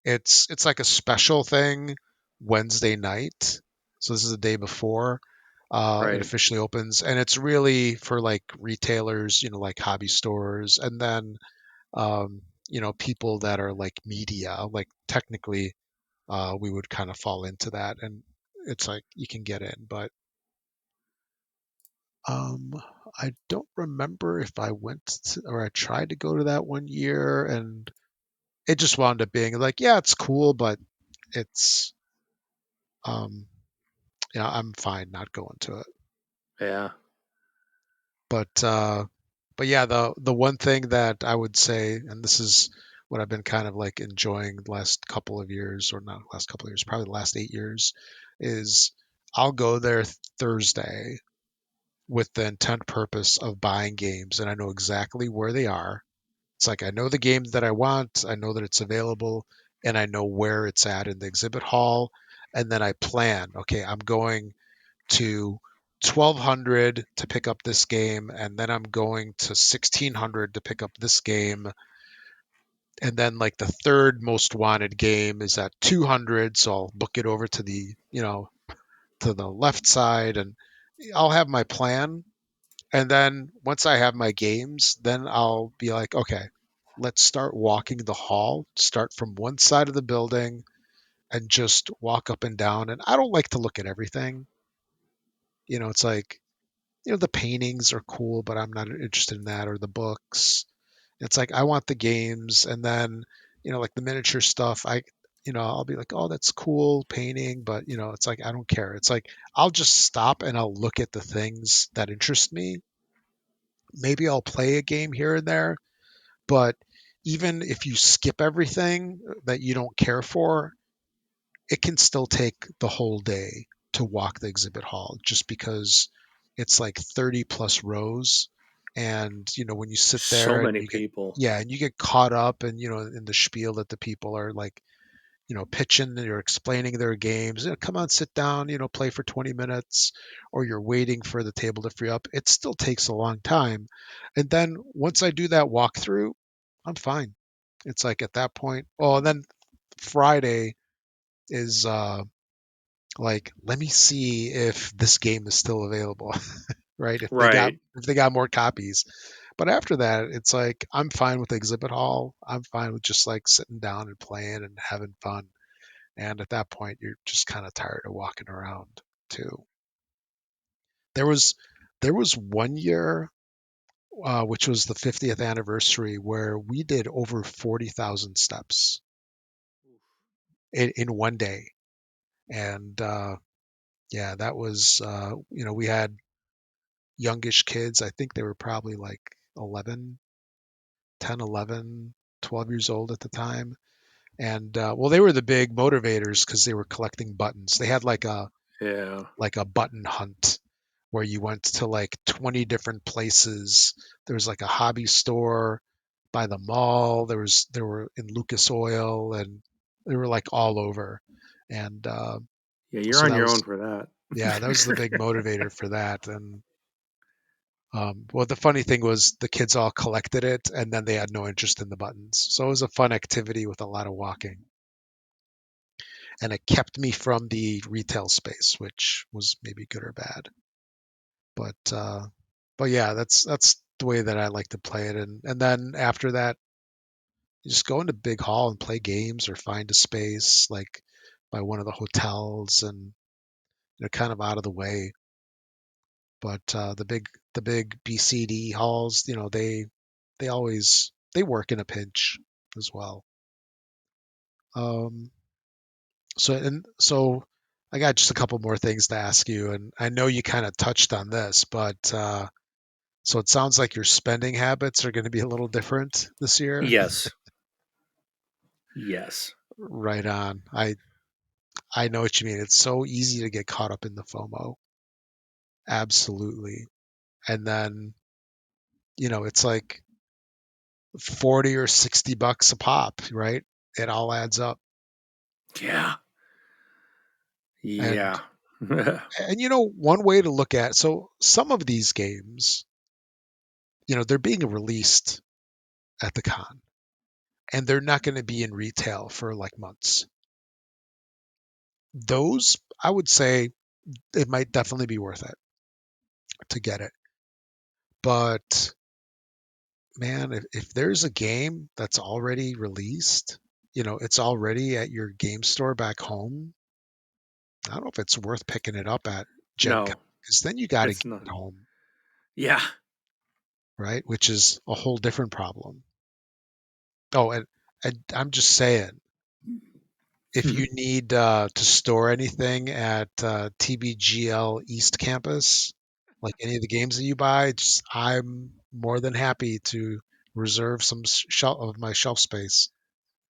it's like a special thing Wednesday night. So this is the day before it Right. officially opens, and it's really for like retailers, like hobby stores, and then people that are like media. Like technically, we would kind of fall into that, and it's like you can get in, but um, I don't remember if I went or I tried to go to that one year, and it just wound up being like, yeah, it's cool, but it's um, I'm fine not going to it. Yeah. But but yeah, the one thing that I would say, and this is what I've been kind of like enjoying the last couple of years, or not last couple of years, probably the last 8 years, is I'll go there Thursday with the intent purpose of buying games, and I know exactly where they are. It's like I know the game that I want, I know that it's available, and I know where it's at in the exhibit hall, and then I plan. Okay, I'm going to 1200 to pick up this game, and then I'm going to 1600 to pick up this game, and then like the third most wanted game is at 200, so I'll book it over to the left side, and I'll have my plan. And then once I have my games, then I'll be like, okay, let's start walking the hall, start from one side of the building, and just walk up and down. And I don't like to look at everything. It's like, the paintings are cool, but I'm not interested in that, or the books. It's like I want the games, and then, like the miniature stuff, I'll be like, oh, that's cool painting, but it's like I don't care. It's like I'll just stop and I'll look at the things that interest me. Maybe I'll play a game here and there, but even if you skip everything that you don't care for, it can still take the whole day to walk the exhibit hall just because it's like 30 plus rows. And, when you sit So there and many you get, people. yeah, and you get caught up and, in the spiel that the people are like, pitching or explaining their games. Come on, sit down, play for 20 minutes, or you're waiting for the table to free up. It still takes a long time. And then once I do that walkthrough, I'm fine. It's like at that point, oh, and then Friday is like, let me see if this game is still available, right? Right. If they got more copies. But after that, it's like I'm fine with the exhibit hall. I'm fine with just like sitting down and playing and having fun. And at that point, you're just kind of tired of walking around too. There was there was one year, which was the 50th anniversary, where we did over 40,000 steps in one day. And yeah, that was we had youngish kids. I think they were probably like 11, 10, 11, 12 years old at the time. And well, they were the big motivators because they were collecting buttons. They had Yeah. like a button hunt where you went to like 20 different places. There was like a hobby store by the mall. There were in Lucas Oil, and they were like all over. And Yeah, you're so on that your own was, for yeah, that was the big that. motivator for that. And well, the funny thing was the kids all collected it, and then they had no interest in the buttons. So it was a fun activity with a lot of walking, and it kept me from the retail space, which was maybe good or bad. But yeah, that's the way that I like to play it. And then after that, you just go into big hall and play games or find a space like by one of the hotels, and kind of out of the way. But the big BCD halls, they always they work in a pinch as well. Um, so I got just a couple more things to ask you, and I know you kind of touched on this, but so it sounds like your spending habits are going to be a little different this year. Yes. Yes. Right on. I know what you mean. It's so easy to get caught up in the FOMO. Absolutely. And then, it's like 40 or 60 bucks a pop, right? It all adds up. Yeah. And Yeah. one way to look at, so some of these games, they're being released at the con, and they're not going to be in retail for like months. Those, I would say, it might definitely be worth it to get it. But man, if there's a game that's already released, it's already at your game store back home, I don't know if it's worth picking it up at Gen Con, No, because then you got to it's get not. it home, Yeah. right? Which is a whole different problem. Oh, and I'm just saying, if you need to store anything at TBGL East Campus, like any of the games that you buy, I'm more than happy to reserve some shelf of my shelf space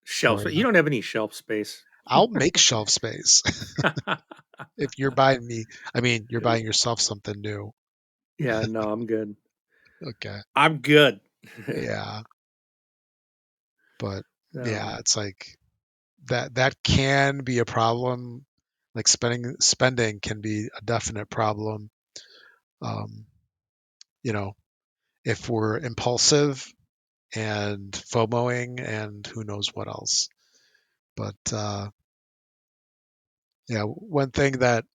Shelf. for You you. don't have any shelf space. I'll make shelf space if you're buying me. I mean, you're buying yourself something new. Yeah, no, I'm good. Okay. I'm good. Yeah. But yeah, No. it's like that can be a problem. Like spending can be a definite problem. Um, you know, if we're impulsive and FOMOing and who knows what else. But yeah, one thing that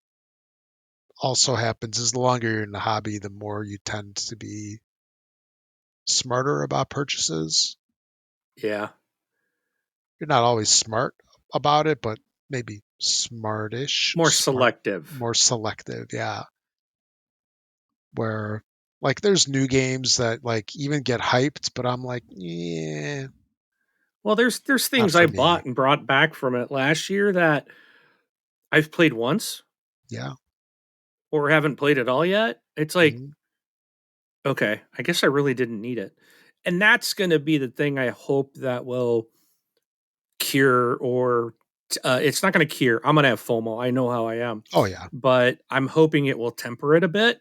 also happens is the longer you're in the hobby, the more you tend to be smarter about purchases. Yeah. You're not always smart about it, but maybe smartish, More selective. more selective. Yeah, where like there's new games that like even get hyped, but I'm like, yeah, Well, there's not things I for me. bought and brought back from it last year that I've played once Yeah. or haven't played at all yet. It's like, Mhm. okay, I guess I really didn't need it. And that's going to be the thing I hope that will cure or it's not going to cure. I'm going to have FOMO. I know how I am. Oh yeah. But I'm hoping it will temper it a bit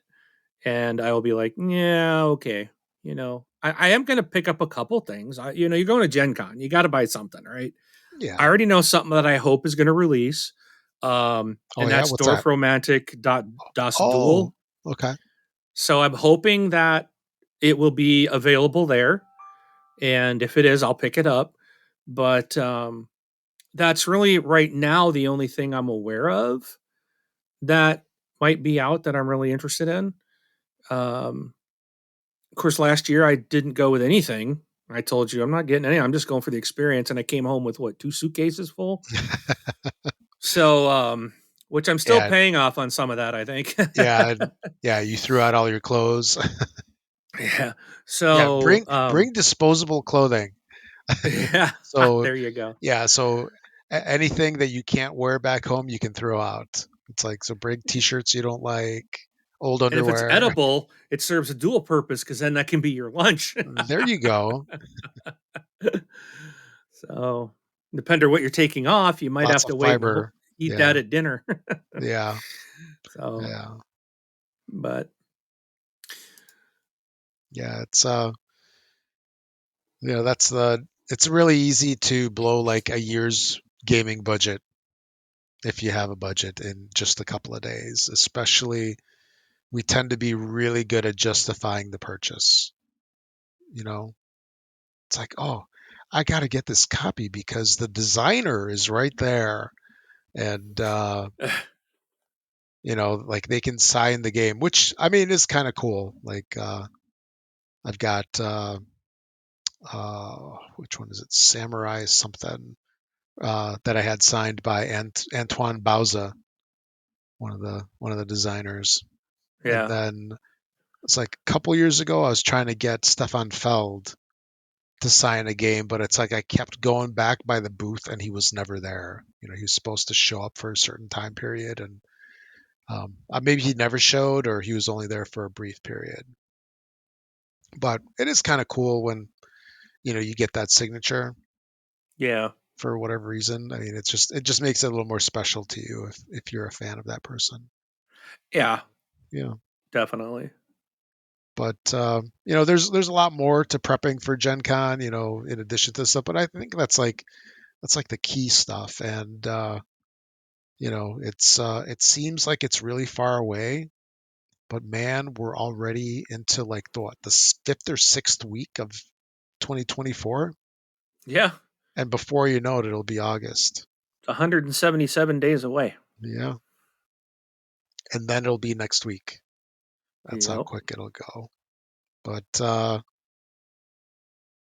and I will be like, yeah, okay. I am going to pick up a couple things. You're going to Gen Con. You got to buy something, right? I Yeah. already know something that I hope is going to release. Oh And yeah. that's What's that? Dorf Romantic Das Oh, Duel. okay. So I'm hoping that it will be available there. And if it is, I'll pick it up. But that's really right now the only thing I'm aware of that might be out that I'm really interested in. Um, of course, last year I didn't go with anything. I told you I'm not getting any. I'm just going for the experience, and I came home with what 2 suitcases full. So, which I'm still Yeah. paying off on some of that. I think. Yeah. Yeah. You threw out all your clothes. Yeah. Yeah. So, Bring disposable clothing. yeah. So There you go. yeah. So anything that you can't wear back home, you can throw out. It's like so. Bring t-shirts you don't like, old And if it's underwear. edible, it serves a dual purpose because then that can be your lunch. There you go. So, depending on what you're taking off, you might Lots have of to wait and fiber. eat that Yeah. at dinner. Yeah. So, Yeah. but Yeah. It's that's the it's really easy to blow like a year's gaming budget if you have a budget in just a couple of days. Especially we tend to be really good at justifying the purchase. You know, it's like, oh, I got to get this copy because the designer is right there, and like they can sign the game, which I mean is kind of cool. Like I've got which one is it? Samurai something that I had signed by Antoine Bauza, one of the designers. And yeah, then it's like a couple years ago, I was trying to get Stefan Feld to sign a game, but it's like I kept going back by the booth and he was never there. He was supposed to show up for a certain time period, and maybe he never showed or he was only there for a brief period. But it is kind of cool when you get that signature yeah, for whatever reason. I mean, it just makes it a little more special to you if you're a fan of that person. yeah, Yeah. definitely. But there's a lot more to prepping for Gen Con, in addition to stuff. But I think that's like the key stuff. And it seems like it's really far away, but man, we're already into like the fifth or sixth week of 2024, Yeah, and before you know it, it'll be August. it's 177 days away. Yeah, and then it'll be next week. That's how Yep. quick it'll go. But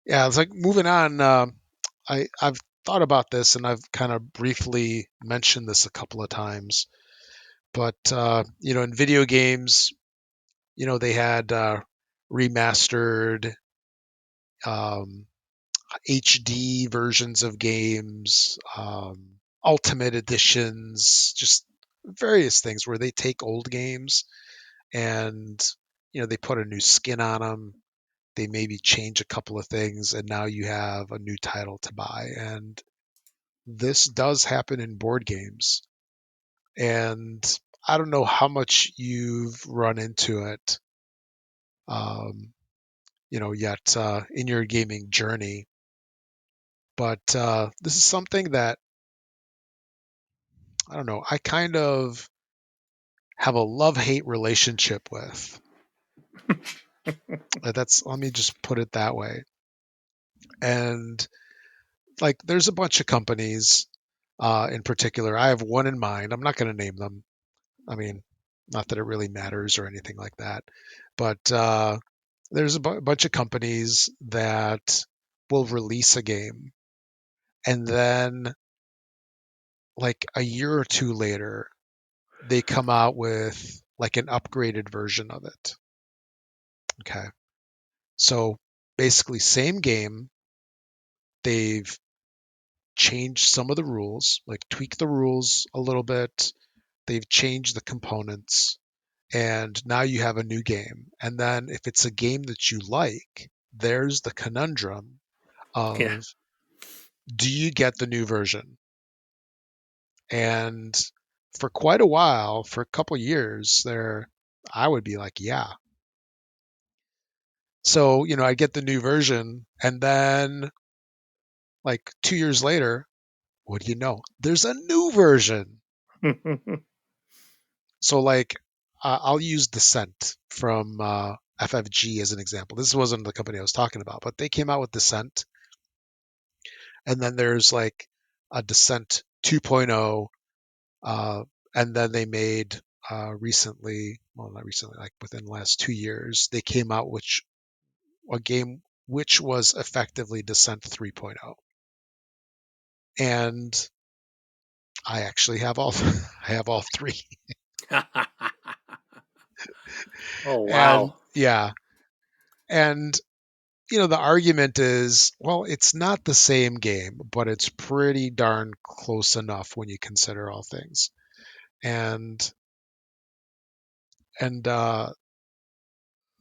yeah, it's like moving on. I've thought about this and I've kind of briefly mentioned this a couple of times. But in video games, they had remastered um, HD versions of games, ultimate editions, just various things where they take old games and they put a new skin on them. They maybe change a couple of things, and now you have a new title to buy. And this does happen in board games. And I don't know how much you've run into it, um, yet in your gaming journey. But this is something that I don't know. I kind of have a love-hate relationship with. That's Let me just put it that way. And like, there's a bunch of companies in particular. I have one in mind. I'm not going to name them. I mean, not that it really matters or anything like that. But there's a bunch of companies that will release a game and then like a year or two later, they come out with like an upgraded version of it. Okay. So basically, same game. They've changed some of the rules, like tweaked the rules a little bit. They've changed the components, and now you have a new game. And then if it's a game that you like, there's the conundrum Yeah. of, do you get the new version? And for quite a while, for a couple years there, I would be like, yeah. So, I get the new version, and then like 2 years later, what do you know? There's a new version. So, like, I'll use Descent from FFG as an example. This wasn't the company I was talking about, but they came out with Descent, and then there's like a Descent 2.0, uh, and then they made recently, well, not recently, like within the last 2 years, they came out with a game which was effectively Descent 3.0. And I actually have all I have all three. Oh, And wow. yeah, and the argument is, well, it's not the same game, but it's pretty darn close enough when you consider all things. And and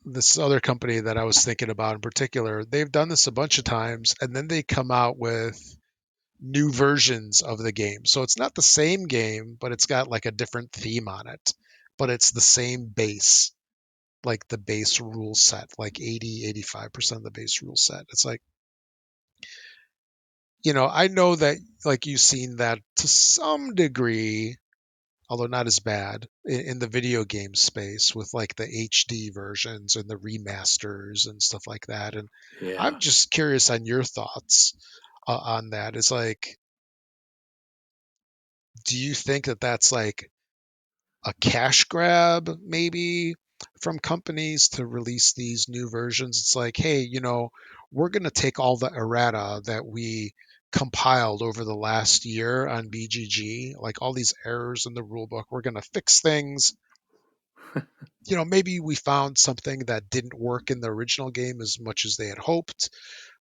this other company that I was thinking about in particular, they've done this a bunch of times, and then they come out with new versions of the game. So it's not the same game, but it's got like a different theme on it. But it's the same base, like the base rule set, like 80, 85% of the base rule set. It's like, I know that like you've seen that to some degree, although not as bad, in the video game space with like the HD versions and the remasters and stuff like that. And I'm Yeah. just curious on your thoughts on that. It's like, do you think that that's like a cash grab maybe from companies to release these new versions? It's like, hey, we're going to take all the errata that we compiled over the last year on BGG, like all these errors in the rule book. We're going to fix things. Maybe we found something that didn't work in the original game as much as they had hoped.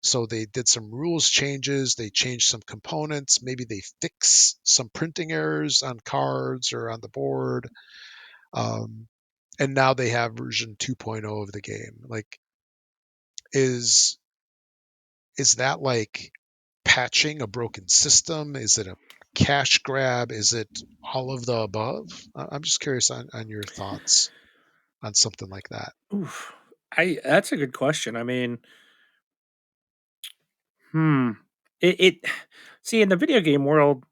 So they did some rules changes, they changed some components, maybe they fix some printing errors on cards or on the board. Um, and now they have version 2.0 of the game. Like, is is that like patching a broken system? Is it a cash grab? Is it all of the above? I'm just curious on your thoughts on something like that. Oof. That's a good question. I mean, hmm. It see in the video game world,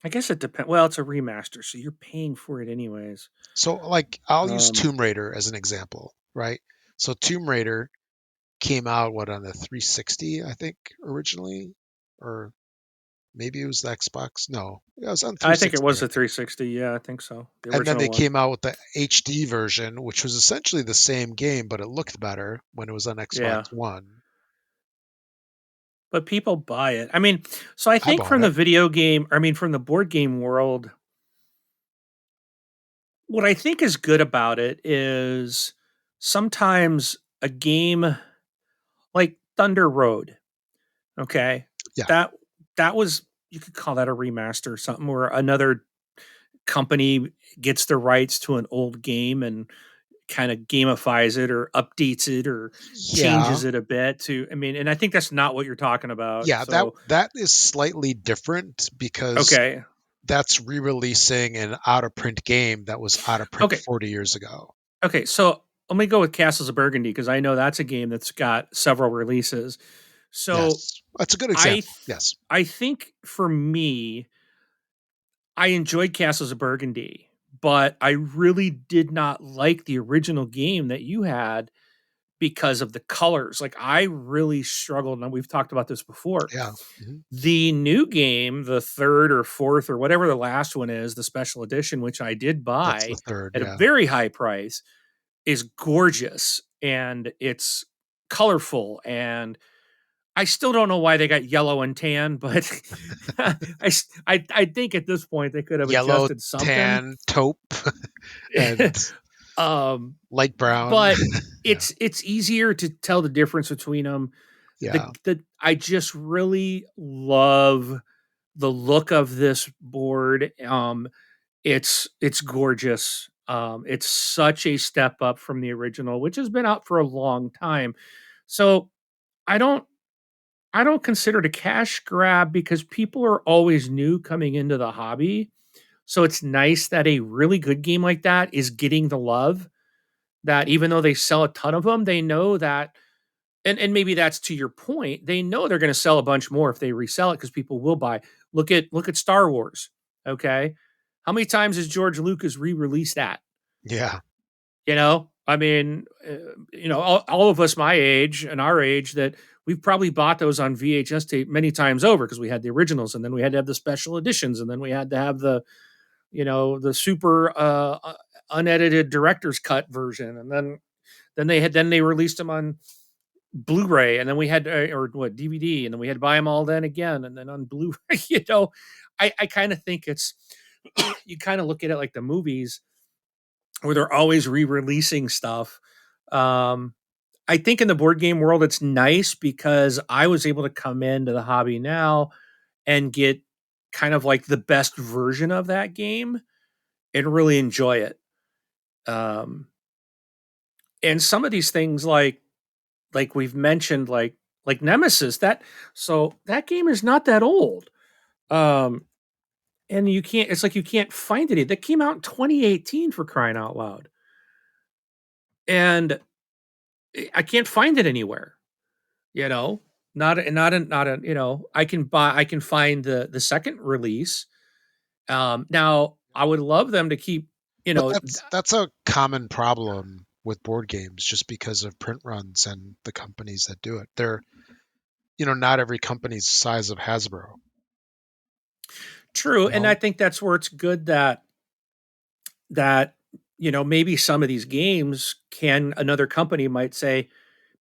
I guess it depends. Well, it's a remaster, so you're paying for it anyways. So, like, I'll use Um, Tomb Raider as an example, right? So Tomb Raider came out what, on the 360, I think, originally, or maybe it was the Xbox. No, it was on I think it 360, was I the think. 360. Yeah, I think so. The And then original they one. came out with the HD version, which was essentially the same game, but it looked better when it was on Xbox Yeah. One. But people buy it. I mean, so I I think bought from the it. video game, I mean, from the board game world, what I think is good about it is sometimes a game like Thunder Road, okay? Yeah, That that was, you could call that a remaster or something, where another company gets the rights to an old game and kind of gamifies it or updates it or yeah, changes it a bit to, I mean, and I think that's not what you're talking about. yeah. That So, that is slightly different because okay. that's re-releasing an out-of-print game that was out of print Okay. 40 years ago. Okay, so let me go with Castles of Burgundy because I know that's a game that's got several releases. So Yes, that's a good I example. th- Yes, I think for me, I enjoyed Castles of Burgundy, but I really did not like the original game that you had because of the colors. Like I really struggled, and we've talked about this before. yeah, mhm. The new game, the third or fourth or whatever the last one is, the special edition, which I did That's the buy third. at a Yeah, very high price, is gorgeous and it's colorful and I still don't know why they got yellow and tan, but I think at this point they could have Yellow, adjusted something. tan, taupe, and um, light brown. but Yeah. it's easier to tell the difference between them. Yeah. The I just really love the look of this board. It's gorgeous. It's such a step up from the original, which has been out for a long time. So I don't I don't consider it a cash grab because people are always new coming into the hobby. So it's nice that a really good game like that is getting the love that even though they sell a ton of them, they know that and maybe that's to your point, they know they're going to sell a bunch more if they resell it because people will buy. Look at Star Wars. Okay. How many times has George Lucas re-released that? Yeah. I mean, all of us my age and our age that we've probably bought those on VHS tape many times over because we had the originals and then we had to have the special editions and then we had to have the super unedited director's cut version and then they released them on Blu-ray and then we had or what DVD and then we had to buy them all then again and then on Blu-ray. I kind of think it's you kind of look at it like the movies where they're always re-releasing stuff. Um, I think in the board game world, it's nice because I was able to come into the hobby now and get kind of like the best version of that game and really enjoy it. Um, and some of these things, like we've mentioned, like Nemesis, that game is not that old. Um, and you can't. It's like you can't find it. That came out in 2018 for crying out loud, and I can't find it anywhere. You know, not a I can find the second release. Now I would love them to keep, you But know, that's a common problem with board games just because of print runs and the companies that do it. Not every company's the size of Hasbro, true. you And I know? think that's where it's good that maybe some of these games can another company might say,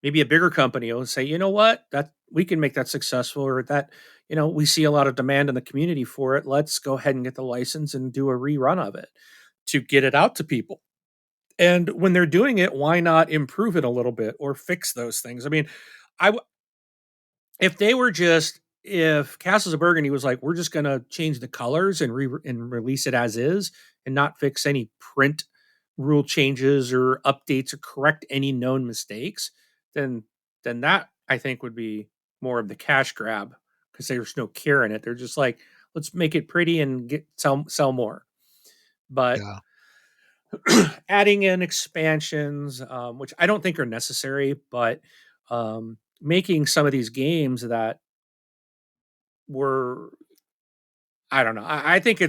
maybe a bigger company will say, you know what, that we can make that successful or that, we see a lot of demand in the community for it. Let's go ahead and get the license and do a rerun of it to get it out to people. And when they're doing it, why not improve it a little bit or fix those things? I mean, I w- if they were just if Castles of Burgundy was like, we're just going to change the colors and release it as is and not fix any print rule changes or updates or correct any known mistakes, then that I think would be more of the cash grab because there's no care in it. They're just like, let's make it pretty and get sell more. But Yeah. adding in expansions, which I don't think are necessary, but making some of these games that were, I don't know. I think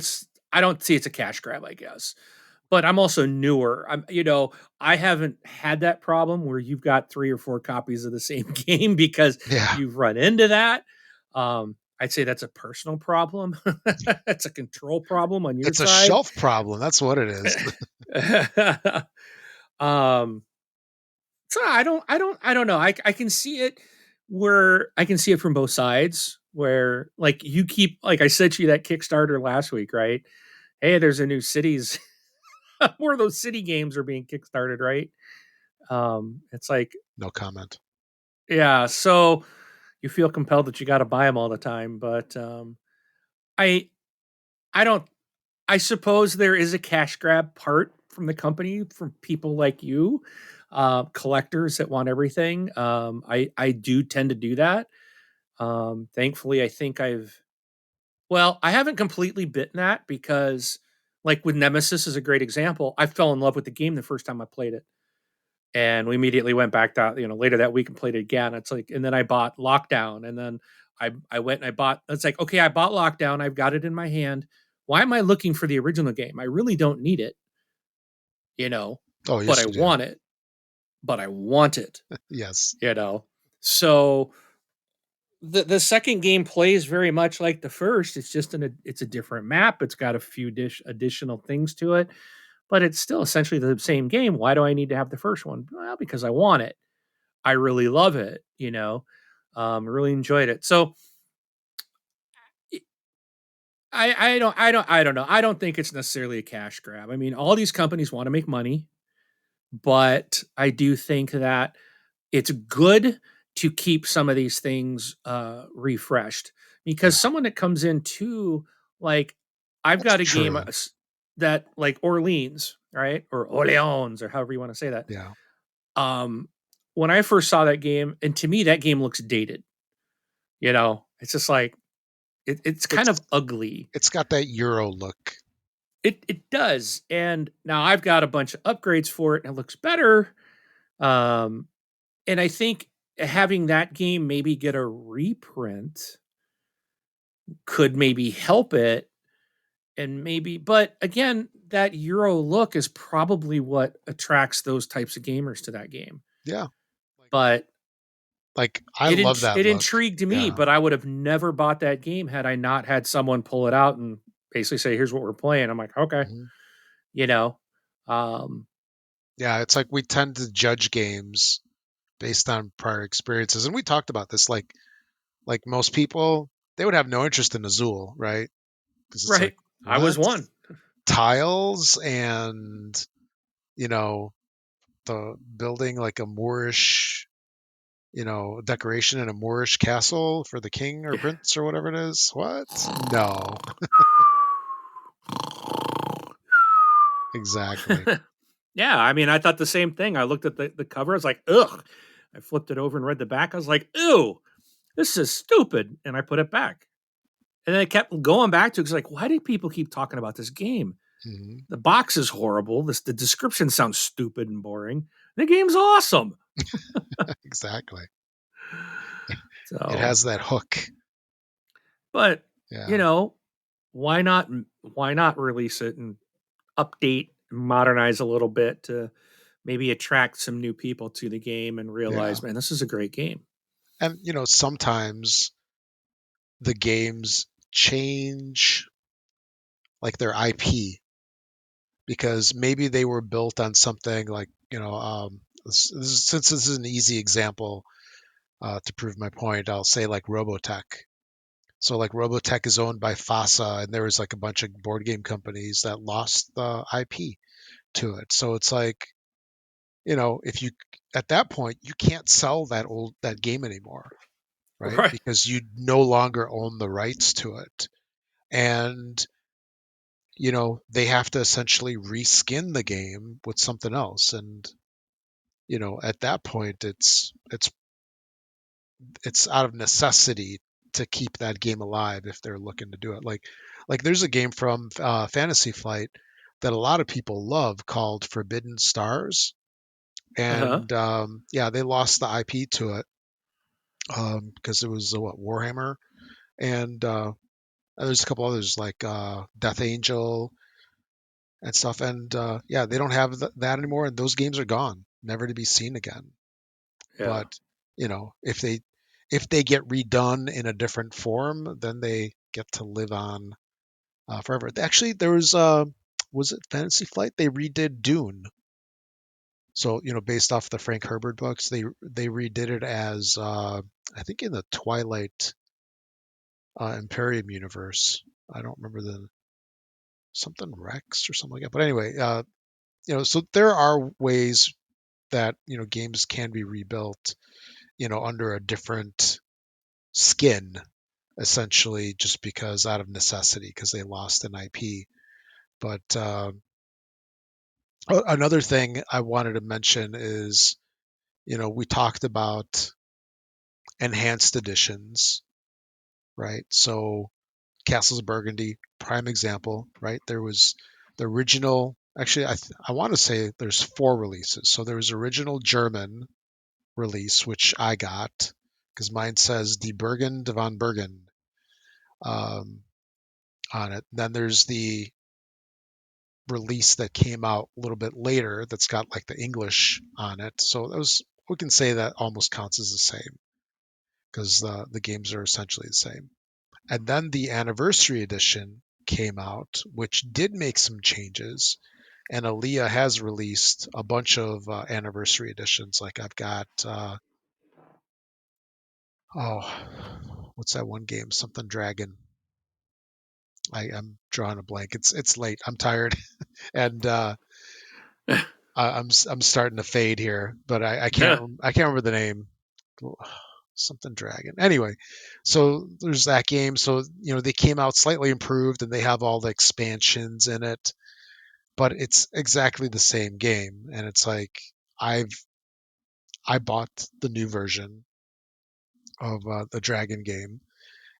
I don't see it's a cash grab, I guess. But I'm also newer. I haven't had that problem where you've got 3 or 4 copies of the same game because Yeah. you've run into that. I'd say that's a personal problem. It's a control problem on your It's a side. shelf problem. That's what it is. um, So I don't know. I can see it where I can see it from both sides where like you keep like I said to you that Kickstarter last week, right? Hey, there's a new cities more of those city games are being kickstarted, right? It's like, No comment. yeah, so you feel compelled that you got to buy them all the time, but I I don't I suppose there is a cash grab part from the company from people like you, collectors that want everything. I do tend to do that. Thankfully, I think I haven't completely bitten that because, like with Nemesis is a great example. I fell in love with the game the first time I played it, and we immediately went back to later that week and played it again. It's like, and then I bought Lockdown, and then I went and I bought. It's like, okay, I bought Lockdown. I've got it in my hand. Why am I looking for the original game? I really don't need it, you know, Oh, but yes, I you do. want it. But I want it, Yes. you know. So the second game plays very much like the first. It's just it's a different map. It's got a few additional things to it, but it's still essentially the same game. Why do I need to have the first one? Well, because I want it. I really love it. Really enjoyed it. So I don't know. I don't think it's necessarily a cash grab. I mean, all these companies want to make money, but I do think that it's good to keep some of these things refreshed, Yeah, because someone that comes in too, like, I've that's got a game true. that, like, Orleans, right, or Orleans, or however you want to say that. Yeah, um when I first saw that game, and to me that game looks dated, it's just like, it's kind it's of ugly. it's got that Euro look. It does. And now I've got a bunch of upgrades for it and it looks better. um and I think having that game maybe get a reprint could maybe help it. And maybe, but again, that Euro look is probably what attracts those types of gamers to that game. Yeah, like But I love that it look. intrigued me, Yeah. but I would have never bought that game had I not had someone pull it out and basically say, "Here's what we're playing." I'm like, "Okay," Mhm. you know. Um, Yeah, it's like we tend to judge games based on prior experiences, and we talked about this. Like most people, they would have no interest in Azul, right? Because it's like right. I was what one. tiles and you know the building like a Moorish decoration in a Moorish castle for the king or Yeah. prince or whatever it is. What? No, exactly. Yeah, I mean, I thought the same thing. I looked at the cover. I was like, "Ugh." I flipped it over and read the back. I was like, "Ew, this is stupid," and I put it back. And then I kept going back to it. It's like, why do people keep talking about this game? Hmm. The box is horrible. The description sounds stupid and boring. The game's awesome. Exactly. It So, has that hook. but you Yeah, know, why not release it and update, modernize a little bit to maybe attract some new people to the game and yeah. realize, man, this is a great game. And sometimes the games change like their IP because maybe they were built on something like since this is an easy example to prove my point, I'll say like Robotech. So like Robotech is owned by FASA, and there was like a bunch of board game companies that lost the IP to it. So it's like, if you at that point you can't sell that game anymore, right? Right. Because you no longer own the rights to it. And they have to essentially reskin the game with something else. And at that point it's out of necessity to keep that game alive if they're looking to do it. Like there's a game from Fantasy Flight that a lot of people love called Forbidden Stars, Uh huh. and yeah, they lost the IP to it because it was what, Warhammer, and there's a couple others like Death Angel and stuff, and yeah, they don't have that anymore, and those games are gone, never to be seen again. Yeah. But if they get redone in a different form, then they get to live on forever. Actually, there was it Fantasy Flight? They redid Dune. So based off the Frank Herbert books, they redid it as I think in the Twilight Imperium universe. I don't remember the something Rex or something like that. But anyway, so there are ways that games can be rebuilt, under a different skin, essentially, just because out of necessity, because they lost an IP. But another thing I wanted to mention is, we talked about enhanced editions, right? So Castles of Burgundy, prime example, right? There was the original. Actually, I want to say there's four releases. So there was original German release, which I got because mine says Die Burgund von Burgund um, on it. Then there's the release that came out a little bit later that's got like the English on it. So we can say that almost counts as the same because the games are essentially the same. And then the anniversary edition came out, which did make some changes. And Aaliyah has released a bunch of anniversary editions. Like I've got, what's that one game? Something Dragon. I'm drawing a blank. It's late. I'm tired, and I'm starting to fade here. But I can't remember the name. Something Dragon. Anyway, so there's that game. So they came out slightly improved, and they have all the expansions in it. But it's exactly the same game, and it's like I've I bought the new version of the Dragon game,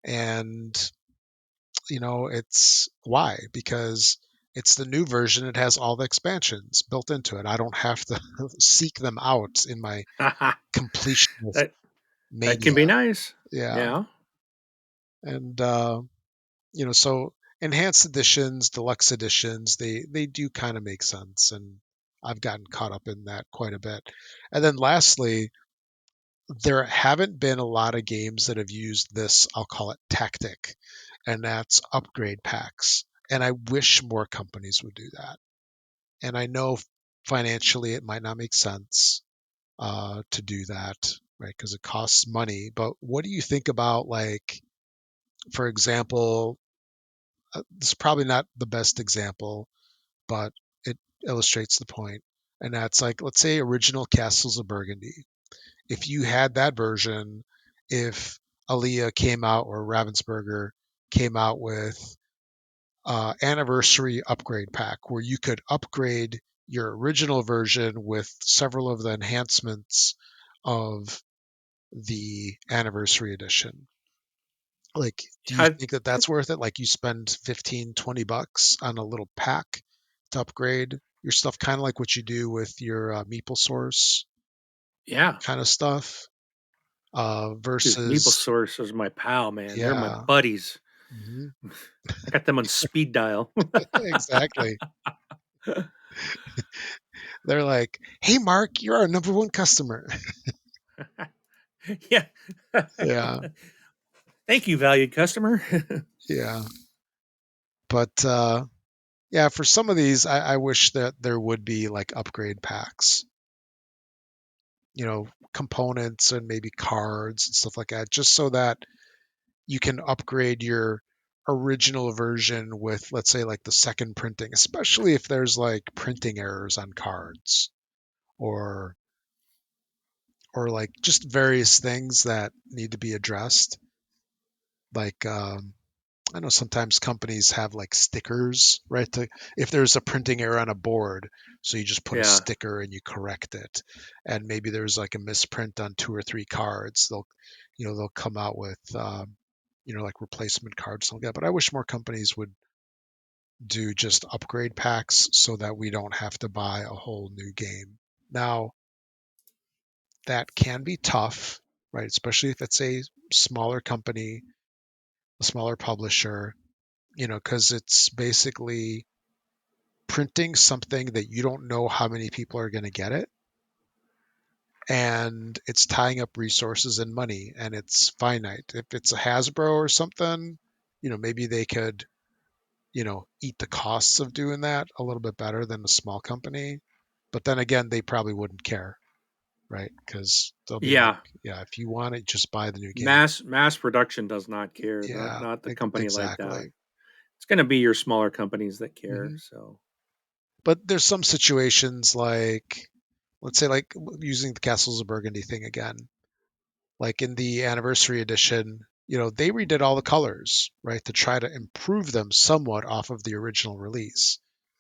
and it's why because it's the new version. It has all the expansions built into it. I don't have to seek them out in my completionist that that can mania. be nice. Yeah, Yeah. and so enhanced editions, deluxe editions, they do kind of make sense, and I've gotten caught up in that quite a bit. And then lastly, there haven't been a lot of games that have used this, I'll call it tactic, and that's upgrade packs. And I wish more companies would do that. And I know financially it might not make sense to do that, right? Because it costs money. But what do you think about, like, for example, this is probably not the best example, but it illustrates the point. And that's like, let's say, original Castles of Burgundy. If you had that version, if Aaliyah came out or Ravensburger came out with anniversary upgrade pack where you could upgrade your original version with several of the enhancements of the anniversary edition. Like, do you I, think that that's worth it? Like, you spend 15, $20 on a little pack to upgrade your stuff, kind of like what you do with your Meeple Source yeah. kind of stuff, Dude, Meeple versus, Source is my pal, man. They're my yeah, buddies. hmm I got them on speed dial. exactly. They're like, hey, Mark, you're our number one customer. Yeah. Yeah, Thank you, valued customer. yeah. But yeah, for some of these, I wish that there would be like upgrade packs, components and maybe cards and stuff like that, just so that you can upgrade your original version with, let's say, like the second printing, especially if there's like printing errors on cards, or like just various things that need to be addressed. Like, I know sometimes companies have like stickers, right? If there's a printing error on a board, so you just put a Yeah. sticker and you correct it. And maybe there's like a misprint on two or three cards. They'll come out with, like replacement cards and like that. But I wish more companies would do just upgrade packs so that we don't have to buy a whole new game. Now, that can be tough, right? Especially if it's a smaller company, a smaller publisher, because it's basically printing something that you don't know how many people are going to get it. And it's tying up resources and money, and it's finite. If it's a Hasbro or something, maybe they could, eat the costs of doing that a little bit better than a small company. But then again, they probably wouldn't care, right? Because they'll be like, Yeah. yeah, if you want it, just buy the new game. Mass production does not care. Not Yeah, not the company like that. exactly. It's going to be your smaller companies that care. hmm So But there's some situations like, let's say, like using the Castles of Burgundy thing again, like in the anniversary edition, they redid all the colors, right, to try to improve them somewhat off of the original release.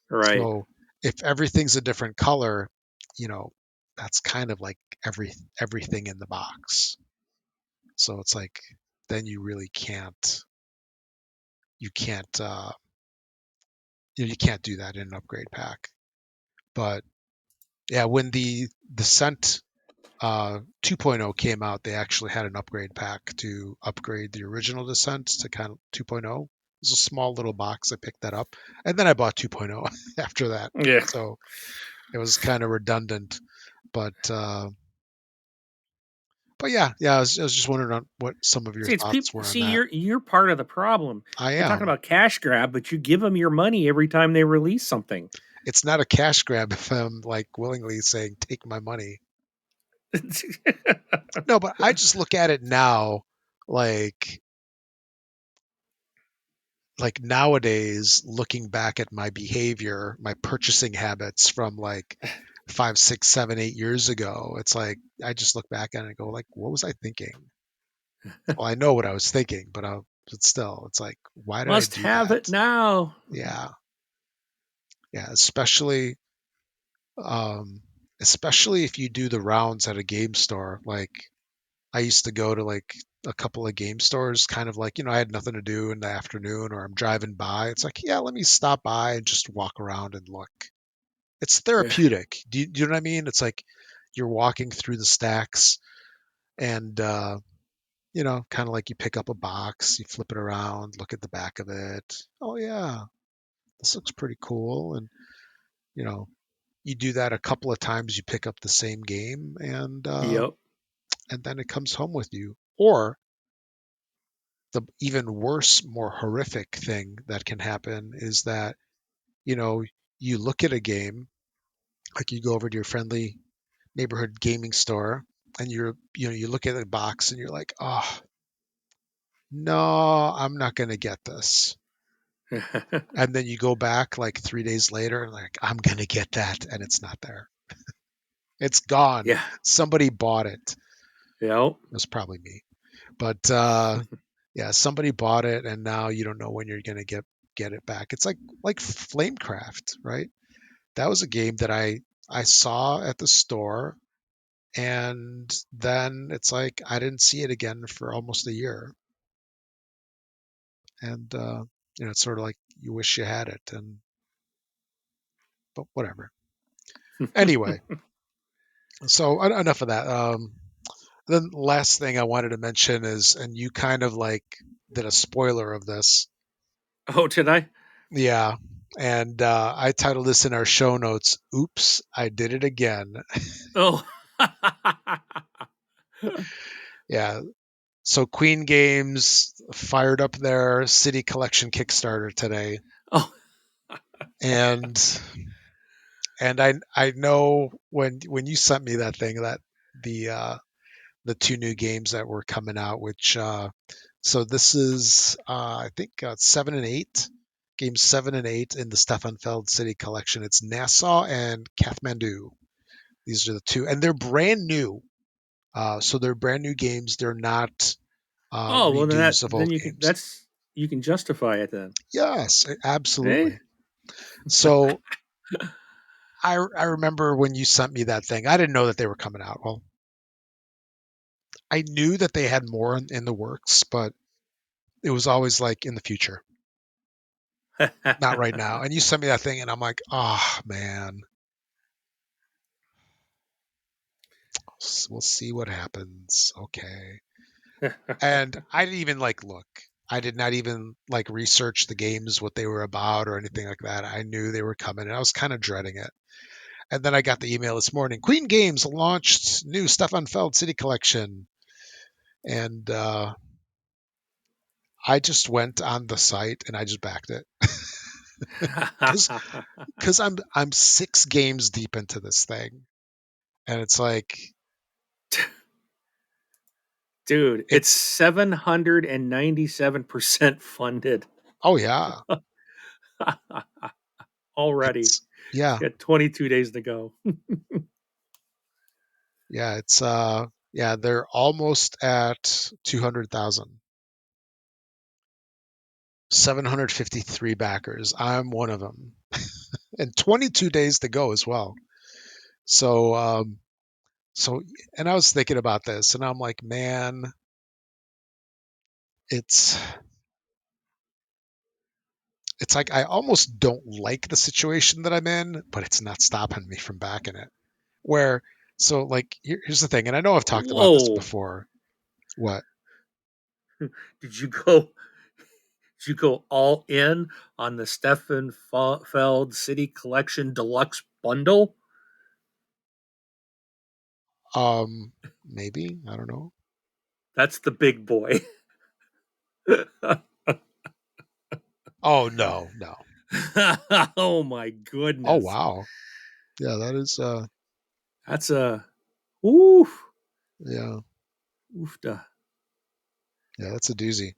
right. So if everything's a different color, you know, that's kind of like everything in the box. So it's like, then you really can't you can't do that in an upgrade pack. But yeah, when the Descent 2.0 came out, they actually had an upgrade pack to upgrade the original Descent to kind of 2.0. It was a small little box. I picked that up, and then I bought 2.0 after that. Yeah. So it was kind of redundant, but yeah. I was just wondering on what some of your See, it's people. thoughts were on See, that. you're part of the problem. I You're talking am. about cash grab, but you give them your money every time they release something. It's not a cash grab if I'm like willingly saying take my money. No, but I just look at it now, like nowadays, looking back at my behavior, my purchasing habits from like 5, 6, 7, 8 years ago. It's like I just look back at it and go, like, what was I thinking? Well, I know what I was thinking, but still, it's like, why did I Must do have that? it now. Yeah, yeah, um, especially if you do the rounds at a game store. Like I used to go to like a couple of game stores, kind of like, I had nothing to do in the afternoon or I'm driving by. It's like, yeah, let me stop by and just walk around and look. It's Yeah. therapeutic. Do you know what I mean? It's like you're walking through the stacks and, kind of like you pick up a box, you flip it around, look at the back of it. Oh, yeah, this looks pretty cool. And, you know, you do that a couple of times, you pick up the same game Yep. and then it comes home with you. Or the even worse, more horrific thing that can happen is that, you know, you look at a game, like you go over to your friendly neighborhood gaming store and you look at the box and you're like, oh, no, I'm not going to get this. And then you go back like 3 days later and like, I'm going to get that. And it's not there. It's gone. Yeah. Somebody bought it. It Yep. was probably me. But yeah, somebody bought it and now you don't know when you're going to get it back. It's like Flamecraft, right? That was a game that I saw at the store and then it's like I didn't see it again for almost a year. And it's sort of like you wish you had it and but whatever. Anyway, so enough of that. Then last thing I wanted to mention is, and you kind of like did a spoiler of this. Oh, did I? Yeah. And I titled this in our show notes, Oops, I Did It Again. Oh. Yeah. So Queen Games fired up their City Collection Kickstarter today. Oh. And I know when you sent me that thing that the two new games that were coming out, which so this is I think 7 and 8, games 7 and 8 in the Stefan Feld City Collection. It's Nassau and Kathmandu. These are the two, and they're brand new. So they're brand new games. They're not Oh, well redos of then old you can games. that's you can justify it then. Yes, Eh? absolutely. So I remember when you sent me that thing. I didn't know that they were coming out. Well, I knew that they had more in the works, but it was always like in the future, not right now. And you sent me that thing, and I'm like, oh man, we'll see what happens. Okay. And I didn't even like look. I did not even like research the games, what they were about, or anything like that. I knew they were coming, and I was kind of dreading it. And then I got the email this morning. Queen Games launched new Stefan Feld City Collection, and I just went on the site and I just backed it because I'm 6 games deep into this thing, and it's like Dude, it. it's 797% funded Oh yeah, already. it's It's yeah, got 22 days to go. yeah. It's yeah. They're almost at 200,000. 753 backers. I'm one of them, and 22 days to go as well. So so and I was thinking about this, and I'm like, man, it's it's like I almost don't like the situation that I'm in, but it's not stopping me from backing it. Where so like here's the thing, and I know I've talked about this Whoa. before. What? Did you go did you go all in on the Stefan Feld City Collection Deluxe bundle? Maybe I don't know. That's the big boy. Oh no, no. Oh my Oh goodness. wow. Yeah, that is That's a woo. Yeah, Oofda. yeah, that's a doozy.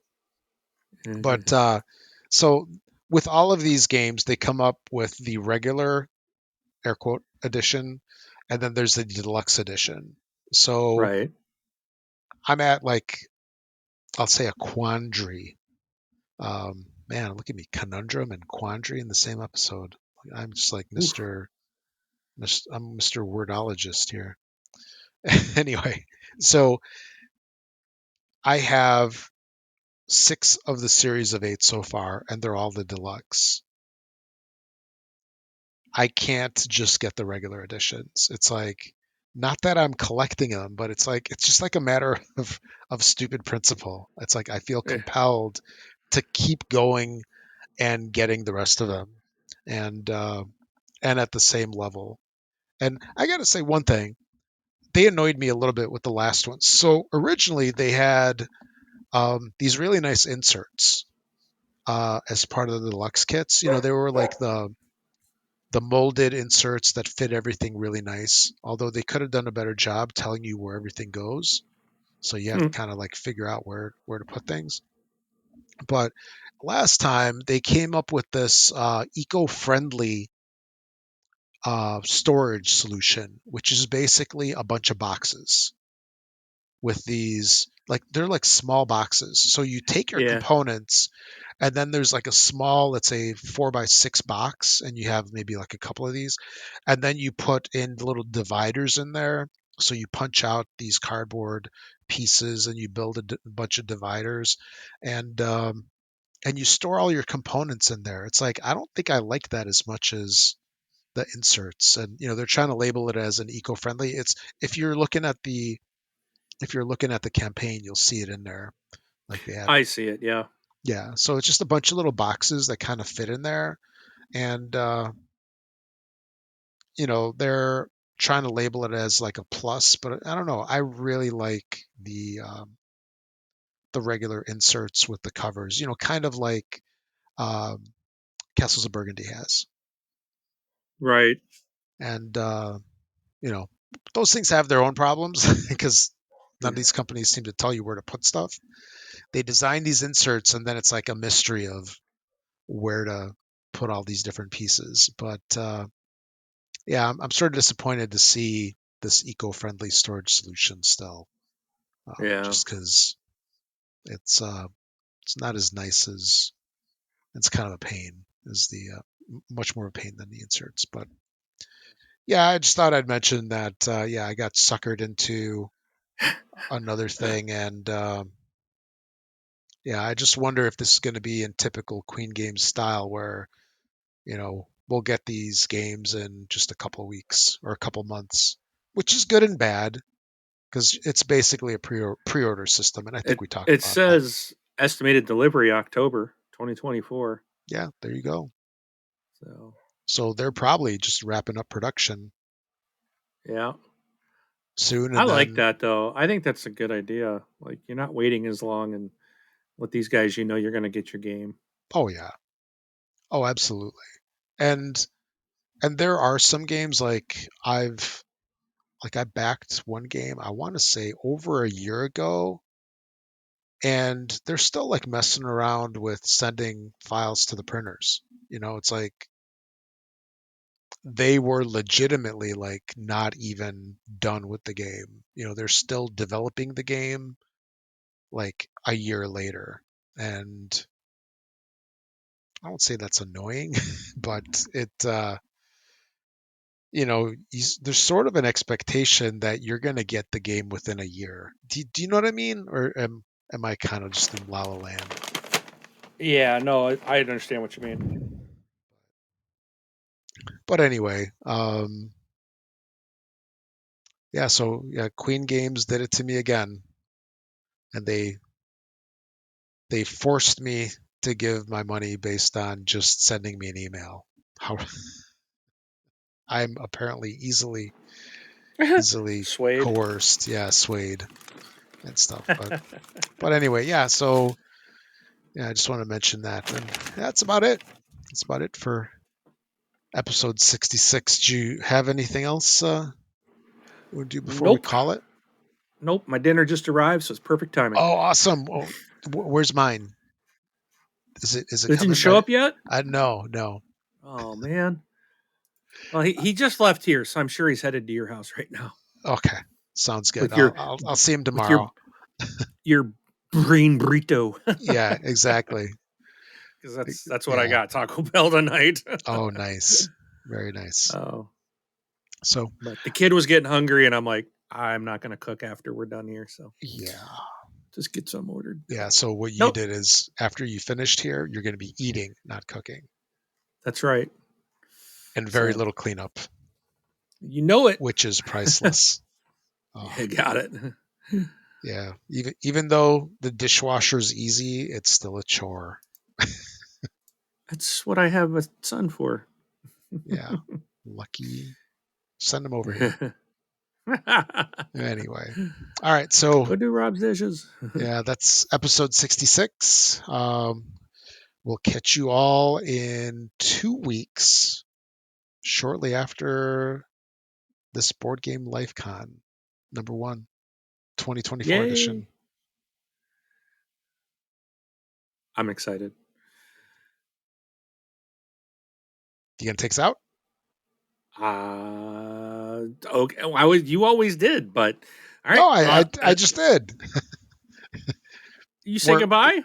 But Uh, so with all of these games, they come up with the regular air quote edition, and then there's the deluxe edition. So right. I'm at like I'll say a quandary. Man, look at me, conundrum and quandary in the same episode. I'm just like Oof. I'm Mr. Wordologist here. Anyway, so I have 6 of the series of 8 so far, and they're all the deluxe. I can't just get the regular editions. It's like not that I'm collecting them, but it's just like a matter of stupid principle. It's like I feel Eh, compelled to keep going and getting the rest of them, and at the same level. And I got to say one thing: they annoyed me a little bit with the last one. So originally they had these really nice inserts as part of the deluxe kits. They were like the molded inserts that fit everything really nice. Although they could have done a better job telling you where everything goes, so you have to hmm. kind of like figure out where to put things. But last time they came up with this eco-friendly storage solution, which is basically a bunch of boxes with these like they're like small boxes. So you take your Yeah. components and then there's like a small, let's say 4x6 box, and you have maybe like a couple of these, and then you put in little dividers in there. So you punch out these cardboard pieces and you build a bunch of dividers, and you store all your components in there. It's like I don't think I like that as much as the inserts. And they're trying to label it as an eco-friendly. It's if you're looking at the if you're looking at the campaign, you'll see it in there. Like they have, I see it. Yeah. yeah. So it's just a bunch of little boxes that kind of fit in there, and they're trying to label it as like a plus, but I don't know. I really like the regular inserts with the covers. Kind of like um, Castles of Burgundy has, Right. and you know those things have their own problems because none of Eh, these companies seem to tell you where to put stuff. They design these inserts, and then it's like a mystery of where to put all these different pieces. But yeah, I'm sort of disappointed to see this eco-friendly storage solution still, Yeah. just because it's uh, it's not as nice as it's kind of a pain. Is the much more of a pain than the inserts. But yeah, I just thought I'd mention that. Yeah, I got suckered into another thing, and yeah, I just wonder if this is going to be in typical Queen Games style, where we'll get these games in just a couple of weeks or a couple months, which is good and bad because it's basically a pre-order system, and I think It we talked it about that. says estimated delivery October 2024. Yeah, there you go. So So they're probably just wrapping up production yeah. soon, I and like then that though. I think that's a good idea. Like you're not waiting as long, and with these guys, you're going to get your game. oh yeah, oh absolutely, and there are some games I backed one game I want to say over a year ago, and they're still like messing around with sending files to the printers. It's like they were legitimately like not even done with the game. They're still developing the game like a year later. And I won't say that's annoying, but there's sort of an expectation that you're going to get the game within a year. Do you know what I mean? Or am I kind of just in La La Land? Yeah, no, I understand what you mean. But anyway, yeah, so yeah, Queen Games did it to me again, and they forced me to give my money based on just sending me an email. How I'm apparently easily Suede. coerced, yeah, swayed and stuff. But anyway, yeah. So yeah, I just want to mention that, and that's about it. That's about it for episode 66. Do you have anything else you want to do before we Nope. call it? Nope, my dinner just arrived, so it's perfect timing. Oh, awesome. Oh, where's mine? Is it It didn't coming? show up yet? No. Oh man. Well, he just left here, so I'm sure he's headed to your house right now Okay, sounds good. with your I'll see him with tomorrow. your brain burrito. Yeah, exactly. Because that's what I Yeah. got, Taco Bell tonight. Oh, nice. Very nice. Oh, So, but the kid was getting hungry, and I'm like, I'm not going to cook after we're done here, so yeah. just get some ordered. Yeah. But So, what you nope, did is after you finished here, you're going to be eating, not cooking, that's right. and very So little cleanup, you know it. which is priceless. Oh, You got it. yeah. Even though the dishwasher's easy, it's still a chore. That's what I have a son for. Yeah. Lucky. Send him over here. Anyway. All right. So, Go do Rob's dishes. yeah, that's episode 66. We'll catch you all in 2 weeks, shortly after this board game LifeCon #1, 2024 Yay! edition. I'm excited. You gonna take us out? Okay. You always did, but all right. No, I just did. You say We're goodbye?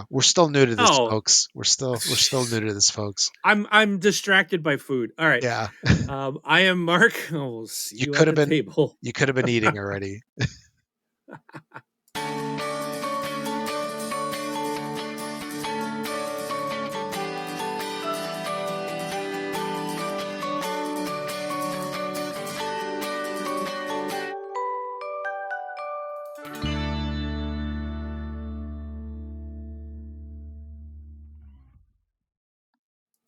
we're still new to this, Oh, folks. We're still new to this, folks. I'm distracted by food. All right. Yeah, I am Mark. We'll see you you could at have the been table. you could have been eating already.